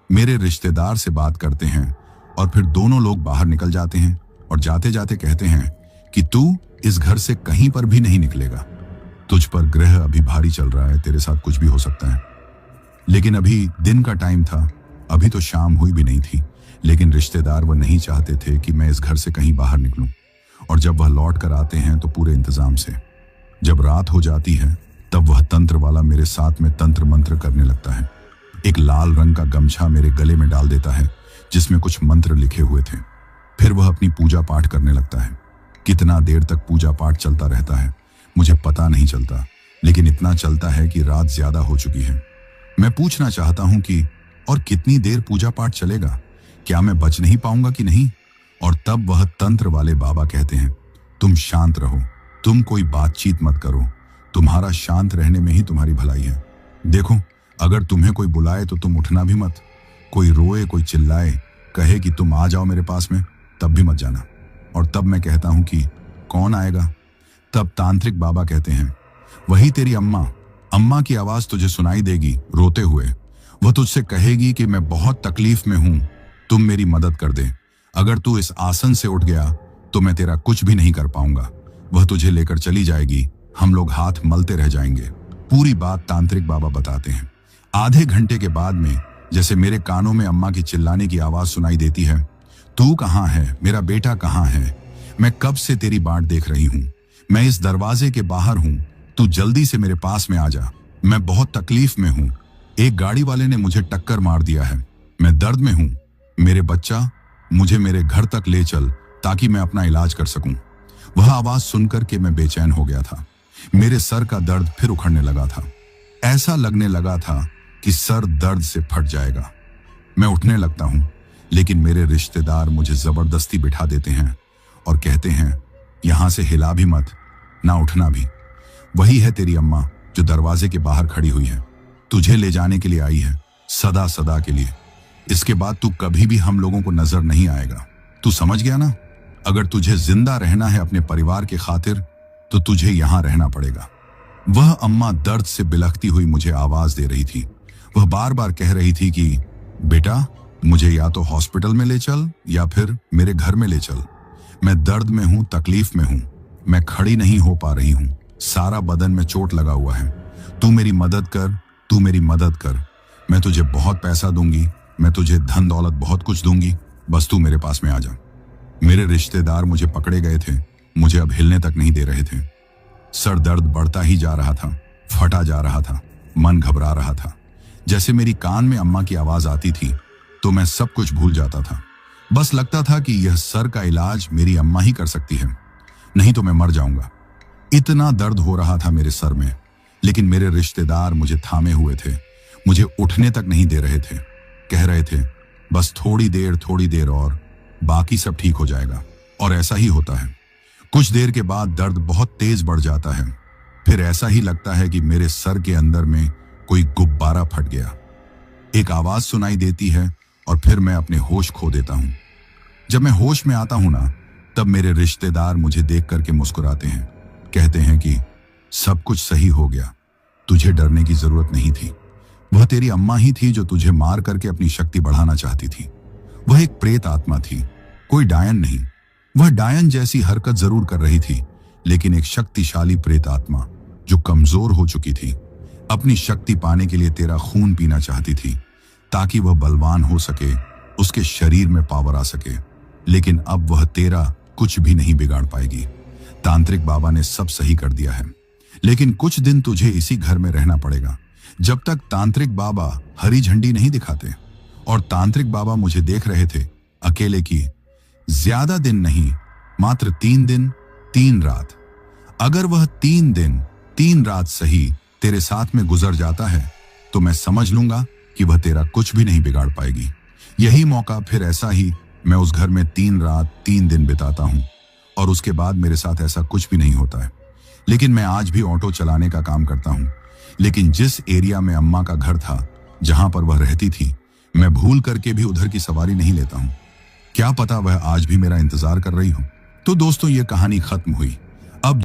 मेरे रिश्तेदार से बात करते हैं और फिर दोनों लोग बाहर निकल जाते हैं और जाते जाते कहते हैं कि तू इस घर से कहीं पर भी नहीं निकलेगा। तुझ पर ग्रह अभी भारी चल रहा है, तेरे साथ कुछ भी हो सकता है। लेकिन अभी दिन का टाइम था, अभी तो शाम हुई भी नहीं थी। लेकिन रिश्तेदार वह नहीं चाहते थे कि मैं इस घर से कहीं बाहर निकलूं। और जब वह लौट कर आते हैं तो पूरे इंतजाम से। जब रात हो जाती है तब वह तंत्र वाला मेरे साथ में तंत्र मंत्र करने लगता है। एक लाल रंग का गमछा मेरे गले में डाल देता है जिसमें कुछ मंत्र लिखे हुए थे। फिर वह अपनी पूजा पाठ करने लगता है। कितना देर तक पूजा पाठ चलता रहता है मुझे पता नहीं चलता, लेकिन इतना चलता है कि रात ज्यादा हो चुकी है। मैं पूछना चाहता हूं कि और कितनी देर पूजा पाठ चलेगा, क्या मैं बच नहीं पाऊंगा कि नहीं? और तब वह तंत्र वाले बाबा कहते हैं, तुम शांत रहो, तुम कोई बातचीत मत करो, तुम्हारा शांत रहने में ही तुम्हारी भलाई है। देखो, अगर तुम्हें कोई बुलाए तो तुम उठना भी मत। कोई रोए, कोई चिल्लाए, कहे कि तुम आ जाओ मेरे पास में, तब भी मत जाना। और तब मैं कहता हूं कि कौन आएगा? तब तांत्रिक बाबा कहते हैं, वही तेरी अम्मा। अम्मा की आवाज तुझे सुनाई देगी रोते हुए। वह तुझसे कहेगी कि मैं बहुत तकलीफ में हूं, तुम मेरी मदद कर दे। अगर तू इस आसन से उठ गया तो मैं तेरा कुछ भी नहीं कर पाऊंगा। वह तुझे लेकर चली जाएगी हम लोग हाथ मलते रह जाएंगे। पूरी बात तांत्रिक बाबा बताते हैं। आधे घंटे के बाद में जैसे मेरे कानों में अम्मा की चिल्लाने की आवाज सुनाई देती है, तू कहाँ है, मेरा बेटा कहाँ है, मैं कब से तेरी बाट देख रही हूँ, मैं इस दरवाजे के बाहर हूँ, तू जल्दी से मेरे पास में आ जा, मैं बहुत तकलीफ में हूँ, एक गाड़ी वाले ने मुझे टक्कर मार दिया है, मैं दर्द में हूँ, मेरे बच्चा मुझे मेरे घर तक ले चल ताकि मैं अपना इलाज कर सकूं। वह आवाज सुनकर के मैं बेचैन हो गया था। मेरे सर का दर्द फिर उखड़ने लगा था। ऐसा लगने लगा था कि सर दर्द से फट जाएगा। मैं उठने लगता हूं, लेकिन मेरे रिश्तेदार मुझे जबरदस्ती बिठा देते हैं और कहते हैं, यहां से हिला भी मत, ना उठना भी। वही है तेरी अम्मा जो दरवाजे के बाहर खड़ी हुई है, तुझे ले जाने के लिए आई है, सदा सदा के लिए। इसके बाद तू कभी भी हम लोगों को नजर नहीं आएगा। तू समझ गया ना? अगर तुझे जिंदा रहना है अपने परिवार के खातिर, तो तुझे यहां रहना पड़ेगा। वह अम्मा दर्द से बिलखती हुई मुझे आवाज दे रही थी। वह बार बार कह रही थी कि बेटा, मुझे या तो हॉस्पिटल में ले चल या फिर मेरे घर में ले चल। मैं दर्द में हूं, तकलीफ में हूं, मैं खड़ी नहीं हो पा रही हूं, सारा बदन में चोट लगा हुआ है। तू मेरी मदद कर, तू मेरी मदद कर। मैं तुझे बहुत पैसा दूंगी, मैं तुझे धन दौलत बहुत कुछ दूंगी, बस तू मेरे पास में आ जा। मेरे रिश्तेदार मुझे पकड़े गए थे, मुझे अब हिलने तक नहीं दे रहे थे। सर दर्द बढ़ता ही जा रहा था, फटा जा रहा था, मन घबरा रहा था। जैसे मेरी कान में अम्मा की आवाज आती थी तो मैं सब कुछ भूल जाता था। बस लगता था कि यह सर का इलाज मेरी अम्मा ही कर सकती है, नहीं तो मैं मर जाऊंगा। इतना दर्द हो रहा था मेरे सर में, लेकिन मेरे रिश्तेदार मुझे थामे हुए थे, मुझे उठने तक नहीं दे रहे थे। कह रहे थे, बस थोड़ी देर और बाकी सब ठीक हो जाएगा। और ऐसा ही होता है। कुछ देर के बाद दर्द बहुत तेज बढ़ जाता है। फिर ऐसा ही लगता है कि मेरे सर के अंदर में कोई गुब्बारा फट गया। एक आवाज सुनाई देती है और फिर मैं अपने होश खो देता हूं। जब मैं होश में आता हूं ना, तब मेरे रिश्तेदार मुझे देख करके मुस्कुराते हैं, कहते हैं कि सब कुछ सही हो गया, तुझे डरने की जरूरत नहीं थी। वह तेरी अम्मा ही थी जो तुझे मार करके अपनी शक्ति बढ़ाना चाहती थी। वह एक प्रेत आत्मा थी, कोई डायन नहीं। वह डायन जैसी हरकत जरूर कर रही थी, लेकिन एक शक्तिशाली प्रेत आत्मा जो कमजोर हो चुकी थी, अपनी शक्ति पाने के लिए तेरा खून पीना चाहती थी ताकि वह बलवान हो सके, उसके शरीर में पावर आ सके। लेकिन अब वह तेरा कुछ भी नहीं बिगाड़ पाएगी। तांत्रिक बाबा ने सब सही कर दिया है, लेकिन कुछ दिन तुझे इसी घर में रहना पड़ेगा जब तक तांत्रिक बाबा हरी झंडी नहीं दिखाते। और तांत्रिक बाबा मुझे देख रहे थे अकेले की। ज्यादा दिन नहीं, मात्र 3 दिन 3 रात। अगर वह 3 दिन 3 रात सही तेरे साथ में गुजर जाता है तो मैं समझ लूंगा कि वह तेरा कुछ भी नहीं बिगाड़ पाएगी। यही मौका फिर ऐसा ही मैं उस घर में 3 रात 3 दिन बिताता हूं और उसके बाद मेरे साथ ऐसा कुछ भी नहीं होता है। लेकिन मैं आज भी ऑटो चलाने का काम करता हूं, लेकिन जिस एरिया में अम्मा का घर था, जहां पर वह रहती थी, मैं भूल करके भी उधर की सवारी नहीं लेता हूं। क्या पता वह आज भी मेरा इंतजार कर रही हो। तो दोस्तों, ये कहानी खत्म हुई।